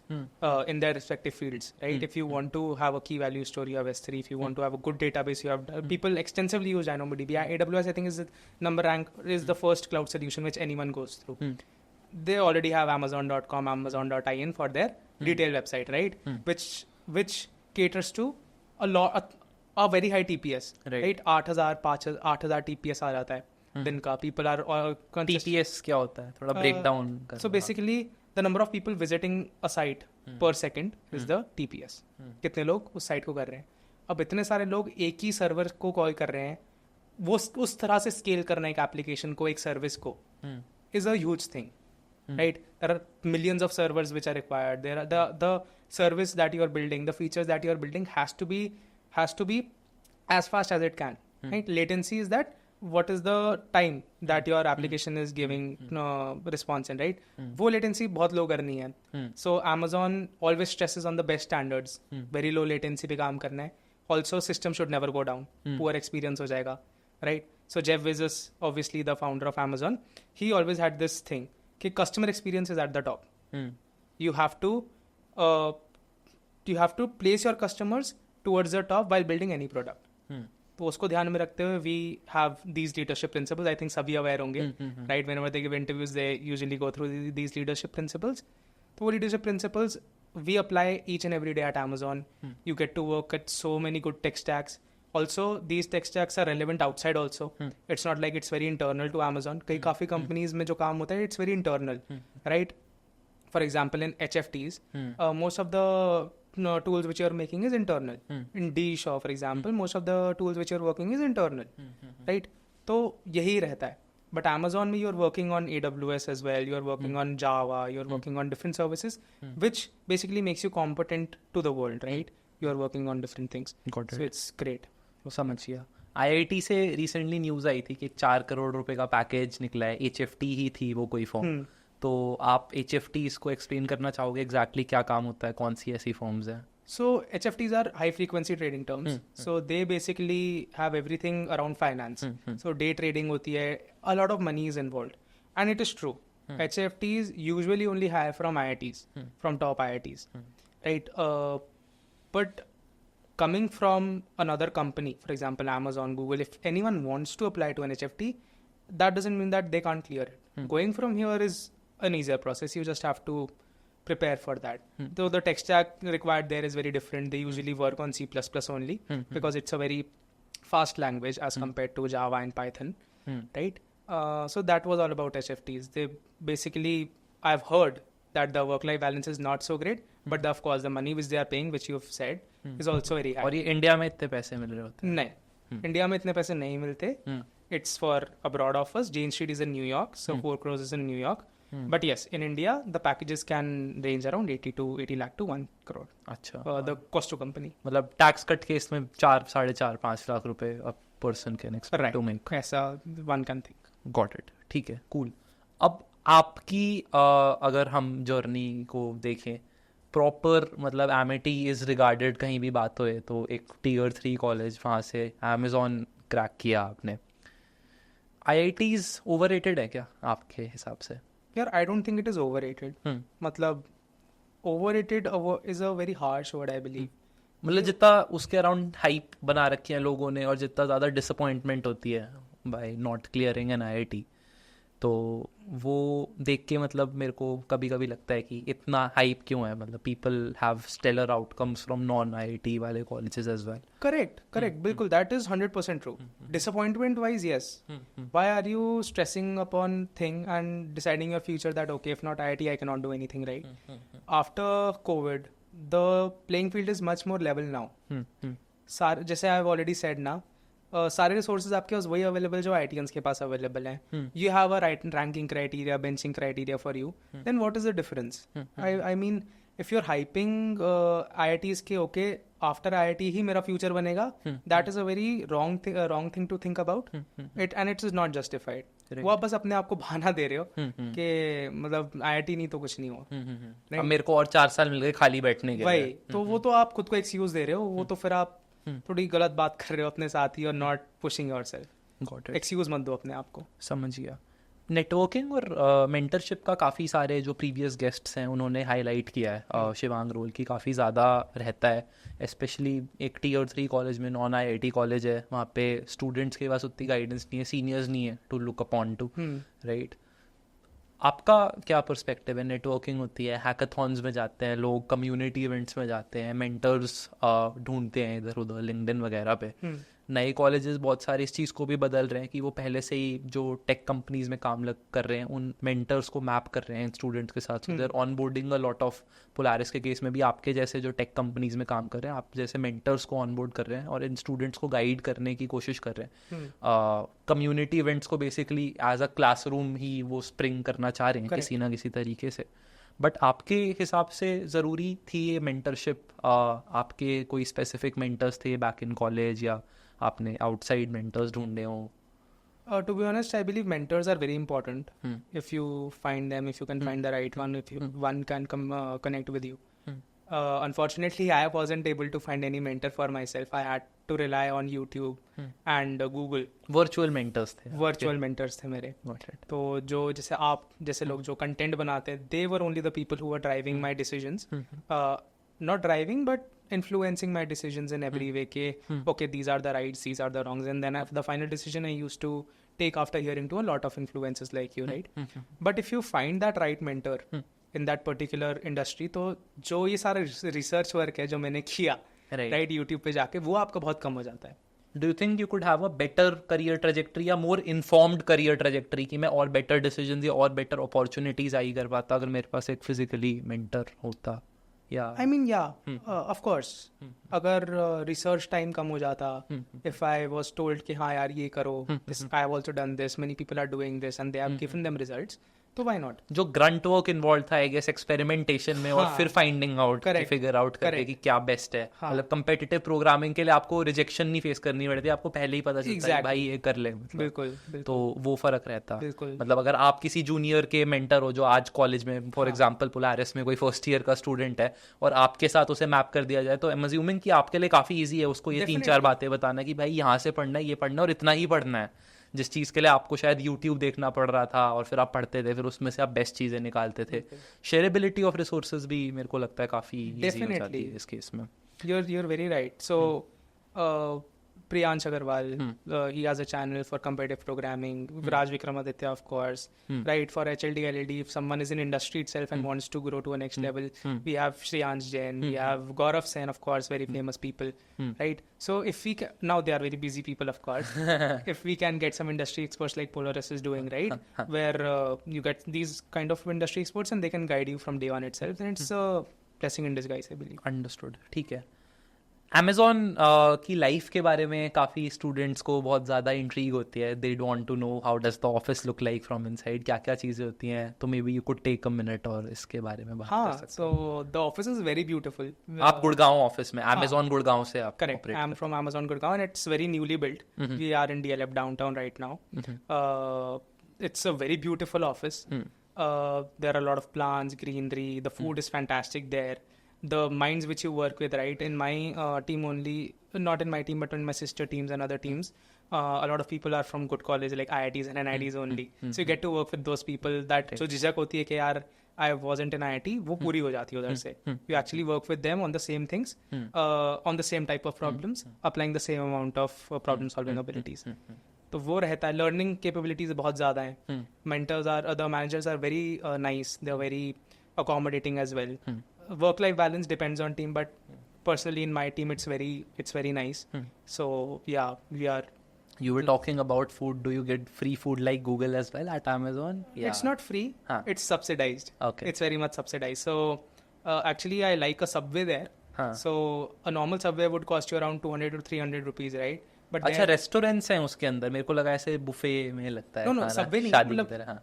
in their respective fields, right? If you want to have a key value store, you have S3. If you want to have a good database, you have people extensively use DynamoDB. AWS, I think, is the first cloud solution which anyone goes through. They already have Amazon.com, Amazon.in for their retail website, right? Which caters to a very high TPS, right? 8,000 TPS आ जाता है दिन का. People are TPS क्या होता है? थोड़ा breakdown कर. So basically, the number of people visiting a site per second is the TPS. कितने लोग उस साइट को कर रहे हैं. अब इतने सारे लोग एक ही सर्वर को कॉल कर रहे हैं, वो उस तरह से स्केल करना एक एप्लीकेशन को, एक सर्विस को, is a huge thing. Right? There are millions of servers which are required. There are the service that you are building, the features that you are building has to be as fast as it can. Right? Latency is that what is the time that your application is giving response in, right? वो latency बहुत low करनी है. So Amazon always stresses on the best standards. Very low latency पे काम करना है. Also system should never go down. Poor experience हो जाएगा, right? So Jeff Bezos, obviously the founder of Amazon, he always had this thing कि customer experience is at the top. You have to place your customers towards the top while building any product. तो उसको ध्यान में रखते हुए we have these leadership principles. I think सभी aware होंगे, right? Whenever they give interviews, they usually go through these leadership principles. तो वो leadership principles we apply each and every day at Amazon. You get to work at so many good tech stacks. Also, these tech stacks are relevant outside also. It's not like it's very internal to Amazon. कई काफ़ी companies में जो काम होता है, it's very internal, right? For example, in HFTs, most of the tools which you're making is internal. In DShaw, for example, most of the tools which you're working is internal, right? तो यही रहता है. But Amazon में you're working on AWS as well. You're working on Java. You're working on different services, which basically makes you competent to the world, right? You're working on different things. Got it. So it's great. तो समझिए. IIT से recently news आई थी कि 4 करोड़ रुपए का package निकला है. HFT ही थी वो कोई फॉर्म. तो आप HFTs को एक्सप्लेन करना चाहोगे एग्जैक्टली क्या काम होता है, कौन सी ऐसी फॉर्म्स हैं? So HFTs are high frequency trading terms. So they basically have everything around finance. So day trading होती है, a lot of money is involved, and it is true. HFTs usually only hire from IITs, from top IITs, right? But coming from another company, for example Amazon, Google, if anyone wants to apply to an HFT, that doesn't mean that they can't clear it. Going from here is an easier process. You just have to prepare for that. Though the tech stack required there is very different. They usually work on C++ only because it's a very fast language as compared to Java and Python, right? So that was all about HFTs. They basically, I've heard that the work-life balance is not so great, but of course the money which they are paying, which you've said, is also very high. और ये India में इतने पैसे मिल रहे होते हैं? नहीं, India में इतने पैसे नहीं मिलते. It's for abroad offers. Jane Street is in New York, so 4 crores is in New York. But yes, in India, the packages can range around 80 lakh to 1 crore. अच्छा. The cost to company. मतलब tax cut के इसमें 4-5 लाख रुपए a person can expect to make. ऐसा one can think. Got it. ठीक है, cool. अब आपकी अगर हम जर्नी को देखें प्रॉपर, मतलब एमिटी इज रिगार्डेड, कहीं भी बात होए तो एक Tier 3 कॉलेज, वहाँ से Amazon क्रैक किया आपने. IITs ओवररेटेड है क्या आपके हिसाब से? यार I don't think it is overrated. मतलब overrated is a very harsh word I believe. मतलब जितना उसके अराउंड हाइप बना रखी है लोगों ने और जितना ज़्यादा डिसअपॉइंटमेंट होती है by not clearing an IIT, तो वो देख के मतलब मेरे को कभी कभी लगता है कि इतना हाइप क्यों है. मतलब people have stellar outcomes from non IIT वाले कॉलेजेस एज वेल. करेक्ट बिल्कुल, that is 100% true. Disappointment wise yes. Why are you stressing upon thing and deciding your future that okay if not IIT I can not do anything, right? After COVID the playing field is much more level now. जैसे I have already said ना, सारे resources आपके पास वही available जो IITians के पास available हैं. You have a right ranking criteria, benching criteria for you. Then what is the difference? I mean if you are hyping IITs के ओके आफ्टर IIT ही मेरा फ्यूचर बनेगा, that is a very wrong thing to think about it, and it is not justified. वो आप बस अपने आप को बहाना दे रहे हो कि मतलब IIT नहीं तो कुछ नहीं हुआ, मेरे को और 4 साल मिल गए खाली बैठने के. वही तो वो तो आप खुद को एक्सक्यूज दे रहे हो. वो तो फिर आप थोड़ी गलत बात कर रहे हो अपने साथ ही, और not pushing yourself. Got it. Excuse मत दो अपने आप को. समझ गया. नेटवर्किंग और मेंटरशिप का काफ़ी सारे जो प्रीवियस गेस्ट्स हैं उन्होंने हाईलाइट किया है. शिवांग रोल की काफ़ी ज़्यादा रहता है, स्पेशली एक Tier 3 कॉलेज में, नॉन IIT कॉलेज है, वहाँ पे स्टूडेंट्स के पास उतनी गाइडेंस नहीं है, सीनियर्स नहीं है to look upon to, right? आपका क्या पर्सपेक्टिव है? नेटवर्किंग होती है, हैकाथॉन्स में जाते हैं लोग, कम्युनिटी इवेंट्स में जाते हैं, मेंटर्स ढूंढते हैं इधर उधर लिंक्डइन वगैरह पे. नए कॉलेजेस बहुत सारे इस चीज़ को भी बदल रहे हैं कि वो पहले से ही जो टेक कंपनीज में काम कर रहे हैं उन मेंटर्स को मैप कर रहे हैं स्टूडेंट्स के साथ. There onboarding a lot of, Polaris के केस में भी आपके जैसे जो टेक कंपनीज में काम कर रहे हैं, आप जैसे मेंटर्स को ऑनबोर्ड कर रहे हैं और इन स्टूडेंट्स को गाइड करने की कोशिश कर रहे हैं. कम्युनिटी इवेंट्स को बेसिकली एज अ क्लासरूम ही वो स्प्रिंग करना चाह रहे हैं किसी ना किसी तरीके से. बट आपके हिसाब से ज़रूरी थी ये मेंटरशिप? आपके कोई स्पेसिफिक मेंटर्स थे बैक इन कॉलेज, या आपने आउटसाइड मेंटर्स ढूंढे हो? To be honest, I believe mentors are very important. If you find them, if you can find the right one, if one can connect with you. Unfortunately, I wasn't able to find any mentor for myself. I had to rely on YouTube and Google. Virtual mentors थे? Virtual mentors थे मेरे. तो जो जैसे आप जैसे लोग जो कंटेंट बनाते हैं, they were only the people who were driving my decisions. Not driving, but influencing my decisions in every way. Okay, these are the rights, these are the wrongs, and then the final decision I used to take after hearing to a lot of influencers like you, right? But if you find that right mentor in that particular industry, तो जो ये सारा research work है जो मैंने किया, right, YouTube पे जाके, वो आपका बहुत कम हो जाता है. Do you think you could have a better career trajectory या more informed career trajectory कि मैं और better decisions या और better opportunities आई कर पाता अगर मेरे पास एक physically mentor होता? I mean, of course. अगर research time कम हो जाता, if I was told कि हाँ यार ये करो, I have also done this, many people are doing this and they have given them results, तो व्हाई नॉट. जो ग्रंट वर्क इन्वॉल्व था आई गेस एक्सपेरिमेंटेशन में और फिर फाइंडिंग आउट, फिगर आउट करके कि क्या बेस्ट है. मतलब कंपेटिटिव प्रोग्रामिंग के लिए आपको रिजेक्शन नहीं फेस करनी पड़ती, आपको पहले ही पता चलता है भाई ये कर ले. बिल्कुल. तो वो फर्क रहता. मतलब अगर आप किसी जूनियर के मेंटर हो जो आज कॉलेज में फॉर एग्जांपल पोलारिस में कोई फर्स्ट ईयर का स्टूडेंट है और आपके साथ उसे मैप कर दिया जाए, तो आई एम अज्यूमिंग कि आपके लिए काफी इजी है उसको ये 3-4 बातें बताना कि भाई यहाँ से पढ़ना है, ये पढ़ना है और इतना ही पढ़ना है. जिस चीज़ के लिए आपको शायद YouTube देखना पड़ रहा था और फिर आप पढ़ते थे, फिर उसमें से आप बेस्ट चीज़ें निकालते थे. शेयरेबिलिटी ऑफ रिसोर्सेज भी मेरे को लगता है काफ़ी ईजी हो जाती है इस केस में. You're very right. So Priyansh Agarwal, he has a channel for competitive programming. Raj Vikramaditya, of course, right? For HLD, LED, if someone is in industry itself and wants to grow to a next level, we have Shreyansh Jain, we have Gaurav Sen, of course, very famous people, right? So if we now they are very busy people, of course. If we can get some industry experts like Polaris is doing, right, where you get these kind of industry experts and they can guide you from day one itself, then it's a blessing in disguise, I believe. Understood. ठीक है. Amazon की life के बारे में काफ़ी students को बहुत ज़्यादा इंट्रीग होती है. They want to know how does the office look like from inside, क्या क्या चीज़ें होती हैं. तो maybe you could take a minute और इसके बारे में बात कर सकते हैं. So the office is very beautiful. आप गुड़गांव ऑफिस में Amazon गुड़गांव से आप correct. I am from Amazon Gurgaon and it's very newly built. We are in DLF downtown right now. It's a very beautiful office. There are a lot of plants, greenery, the food is fantastic there. The minds which you work with, right? In my team only, not in my team, but in my sister teams and other teams, a lot of people are from good college like IITs and NITs only. So you get to work with those people that जो झिझक होती है कि यार I wasn't in IIT, वो पूरी हो जाती है उधर से. You actually work with them on the same things, on the same type of problems, applying the same amount of problem solving abilities. तो वो रहता है. लर्निंग कैपेबिलिटीज बहुत ज़्यादा हैं. Mentors are, the managers are very nice, they are very accommodating as well. Work life balance depends on team, but personally in my team it's very nice. So yeah, we are. You were talking about food. Do you get free food like Google as well at Amazon? Yeah. It's not free. It's subsidized. Okay. It's very much subsidized. So actually I like a Subway there. So a normal Subway would cost you around 200 to 300 rupees, right? But अच्छा, restaurants हैं उसके अंदर. मेरे को लगा ऐसे buffet में लगता है. No, Subway नहीं. शादी की तरह.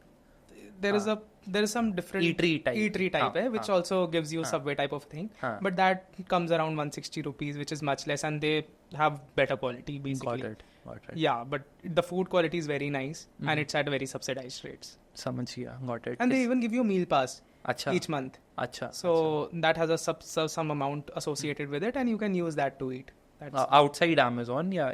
There is some different eatery type which also gives you Subway type of thing, but that comes around 160 rupees, which is much less, and they have better quality basically. Got it. Yeah, but the food quality is very nice and it's at very subsidized rates. समझ गया. Got it. And they even give you a meal pass each month. अच्छा. So that has a some amount associated with it, and you can use that to eat. Outside Amazon या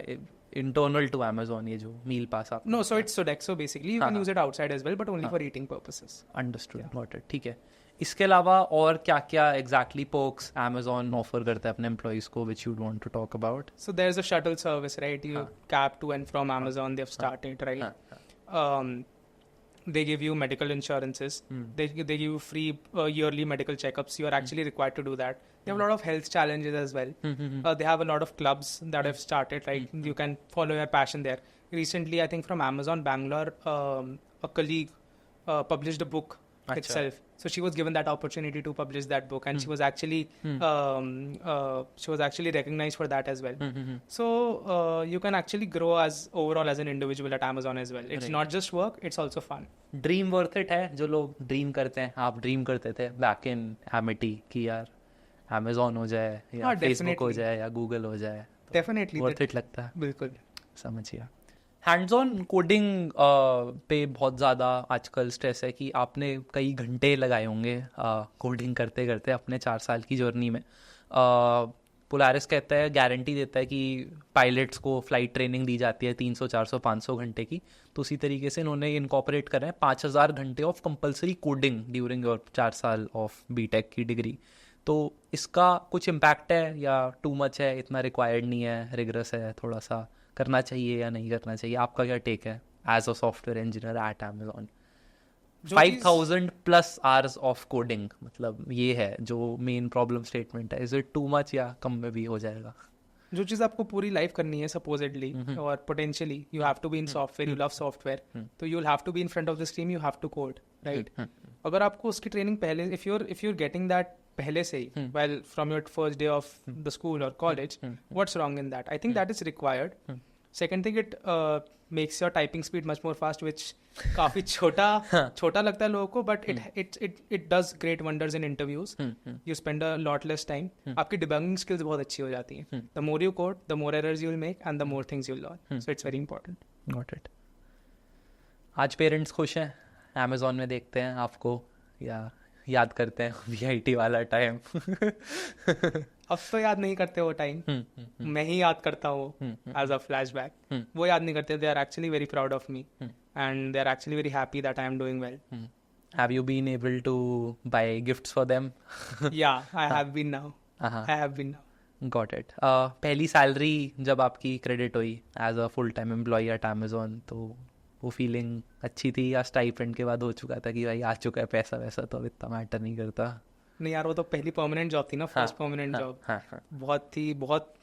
internal to Amazon ये जो meal pass आप. No, so it's Sodexo basically. You can use it outside as well, but only for eating purposes. Understood. Got it. ठीक है. इसके अलावा और क्या क्या exactly perks Amazon offer करता है अपने employees को which you'd want to talk about? So there's a shuttle service, right? You cab to and from Amazon. They've started, right? They give you medical insurances. They give you free yearly medical checkups. You are actually required to do that. They have a lot of health challenges as well. They have a lot of clubs that have started. Like you can follow your passion there. Recently, I think from Amazon Bangalore, a colleague published a book itself. So she was given that opportunity to publish that book, and she was actually recognized for that as well. So you can actually grow as overall as an individual at Amazon as well. It's not just work; it's also fun. Dream worth it है जो लोग dream करते हैं. आप dream करते थे back in Amity कि यार Amazon हो जाए या Facebook हो जाए या Google हो जाए. Definitely worth it लगता है. बिल्कुल. समझिए. हैंड्स ऑन कोडिंग पे बहुत ज़्यादा आजकल स्ट्रेस है कि आपने कई घंटे लगाए होंगे कोडिंग करते करते अपने 4 साल की जर्नी में. पोलारिस कहता है, गारंटी देता है कि पायलट्स को फ्लाइट ट्रेनिंग दी जाती है 300, 400, 500 घंटे की. तो उसी तरीके से इन्होंने इनकॉर्पोरेट कर रहे हैं 5000 घंटे of compulsory coding during your 4 साल ऑफ बीटेक की डिग्री. तो इसका कुछ इम्पैक्ट है या टू मच है, इतना रिक्वायर्ड नहीं है, रिगरस है, थोड़ा सा करना चाहिए या नहीं करना चाहिए? आपका क्या टेक है as a software engineer at Amazon? 5000 plus hours of coding, मतलब ये है जो मेन प्रॉब्लम स्टेटमेंट है. इज इट टू मच या कम में भी हो जाएगा? जो चीज़ आपको पूरी लाइफ करनी है सपोजिटली और potentially, you have to be in software, you love software, तो you will have to be in front of the screen, you have to code, right? अगर आपको उसकी ट्रेनिंग पहले, इफ यूर गेटिंग दैट पहले से ही, well from your first day of the school और college, what's wrong in that? I think that is required. Second thing it makes your typing speed much more fast, which काफी छोटा लगता है लोगों को, but it does great wonders in interviews. You spend a lot less time. आपकी debugging skills बहुत अच्छी हो जाती हैं. The more you code, the more errors you will make and the more things you will learn. So it's very important. Got it. आज parents खुश हैं Amazon में देखते हैं आपको, या याद करते हैं VIT वाला टाइम? अब तो याद नहीं करते वो टाइम. मैं ही याद करता हूँ एज अ फ्लैशबैक. वो याद नहीं करते. They are actually very proud of me and they're actually very happy that I am doing well. Have you been able to buy gifts for them? Yeah, I have been now. I have been now. Got it. पहली salary जब आपकी credit हुई as a full time employee at Amazon, तो वो feeling अच्छी थी या stipend के बाद हो चुका था कि भाई आ चुका है पैसा वैसा तो अब इतना मैटर नहीं करता? नहीं यार, वो तो पहली परमानेंट जॉब थी ना, फर्स्ट परमानेंट जॉब. बहुत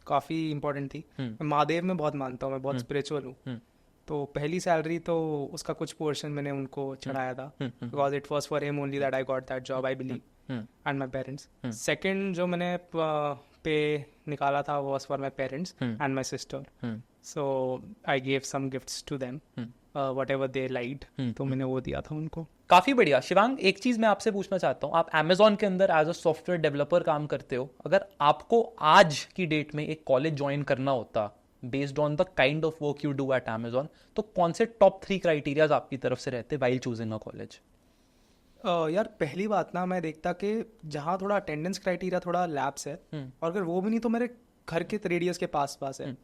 काफ़ी इंपॉर्टेंट थी. मैं महादेव में बहुत मानता हूँ, मैं बहुत स्पिरिचुअल हूँ. तो पहली सैलरी तो उसका कुछ पोर्शन मैंने उनको चढ़ाया था, because it was for him only that I got that job, I believe, and my parents. Second जो मैंने पे निकाला था was for my parents and my sister. So I gave some gifts to them, whatever they liked. तो मैंने वो दिया था उनको. काफी बढ़िया. शिवांग, एक चीज मैं आपसे पूछना चाहता हूँ, आप Amazon के अंदर एज अ सॉफ्टवेयर डेवलपर काम करते हो. अगर आपको आज की डेट में एक कॉलेज ज्वाइन करना होता based on the kind of work you do at Amazon, तो कौन से टॉप 3 क्राइटेरियाज आपकी तरफ से रहते वाइल चूजिंग अ कॉलेज? यार पहली बात ना, मैं देखता कि जहाँ थोड़ा अटेंडेंस क्राइटेरिया थोड़ा लैप्स है, और अगर वो भी नहीं तो मेरे घर के रेडियस के पास है.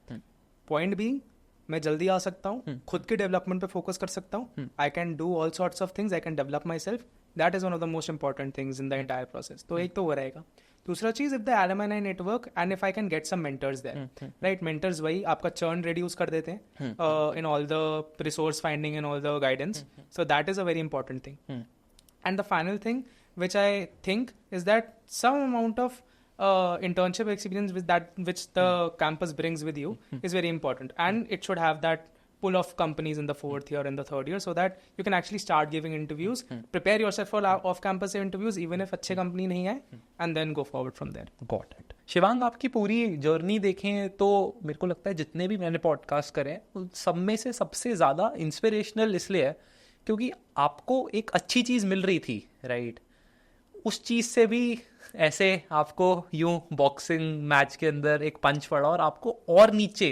पॉइंट बीइंग, मैं जल्दी आ सकता हूँ, खुद के डेवलपमेंट पे फोकस कर सकता हूँ. I can do all sorts of things, I can develop myself. That is one of the most important things in the entire process. तो एक तो वो रहेगा. दूसरा चीज, if the alumni network and if I can get some mentors there, right. Mentors वही आपका churn reduce कर देते हैं in all the resource finding and all the guidance. So that is a very important thing. And the final thing which I think is that some amount of internship experience which the campus brings with you is very important, and it should have that pull of companies in the 4th year and the 3rd year, so that you can actually start giving interviews, prepare yourself for off campus interviews even if अच्छे company नहीं है, and then go forward from there. Got it. Shivang, आपकी पूरी journey देखें तो मेरे को लगता है जितने भी मैंने पॉडकास्ट करे सब में से सबसे ज़्यादा इंस्पिरेशनल इसलिए है क्योंकि आपको एक अच्छी चीज़ मिल रही थी, राइट. उस चीज़ से भी ऐसे आपको यूं बॉक्सिंग मैच के अंदर एक पंच पड़ा और आपको और नीचे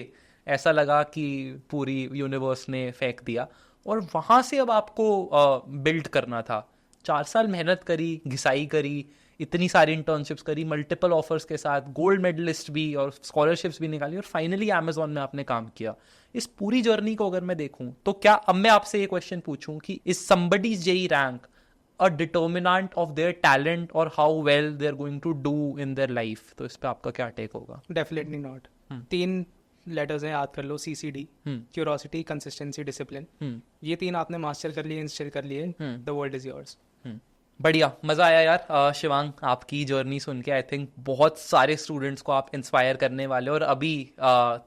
ऐसा लगा कि पूरी यूनिवर्स ने फेंक दिया, और वहाँ से अब आपको बिल्ड करना था. 4 साल मेहनत करी, घिसाई करी, इतनी सारी इंटर्नशिप्स करी, मल्टीपल ऑफर्स के साथ, गोल्ड मेडलिस्ट भी और स्कॉलरशिप्स भी निकाली, और फाइनली Amazon में आपने काम किया. इस पूरी जर्नी को अगर मैं देखूं तो क्या, अब मैं आपसे ये क्वेश्चन पूछूं कि is somebody's JEE rank a determinant of their talent or how well they're going to do in their life? तो इस पे आपका क्या टेक होगा? Definitely not. 3 लेटर्स हैं, याद कर लो. CCD, curiosity, consistency, discipline. ये 3 आपने मास्टर कर लिए, इंस्टॉल कर लिए, द वर्ल्ड इज योर्स. बढ़िया, मज़ा आया यार. शिवांग, आपकी जर्नी सुन के आई थिंक बहुत सारे स्टूडेंट्स को आप इंस्पायर करने वाले, और अभी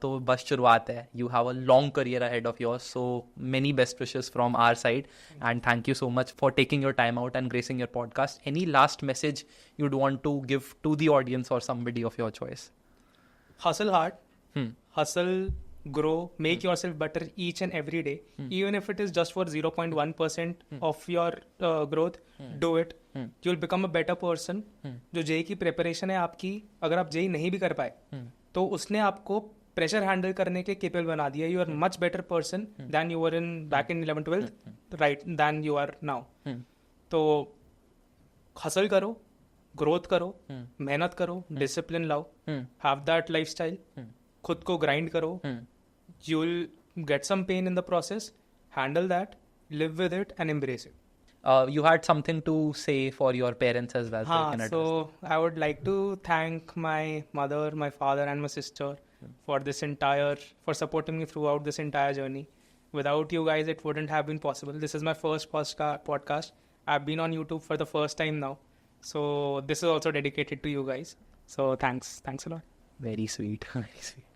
तो बस शुरुआत है. You have a long career ahead of yours, so many best wishes from our side, and thank you so much for taking your time out and gracing your podcast. Any last message you'd want to give to the audience or somebody of your choice? Hustle hard. Hustle, grow, make yourself better each and every day. Even if it is just for 0.1% of your growth, do it. You'll become a better person. जो JEE की preparation है आपकी, अगर आप JEE नहीं भी कर पाए तो उसने आपको प्रेशर हैंडल करने के केपेबल बना दिया. You are much better person than you are in back in 11th-12th, right, than you are now. तो हसल करो, ग्रोथ करो, मेहनत करो, डिसिप्लिन लाओ, हैव दैट लाइफस्टाइल, खुद को ग्राइंड करो. You will get some pain in the process, handle that, live with it and embrace it. You had something to say for your parents as well. So I would like to thank my mother, my father and my sister for supporting me throughout this entire journey. Without you guys, it wouldn't have been possible. This is my first podcast. I've been on YouTube for the first time now. So this is also dedicated to you guys. So thanks a lot. Very sweet. Very sweet.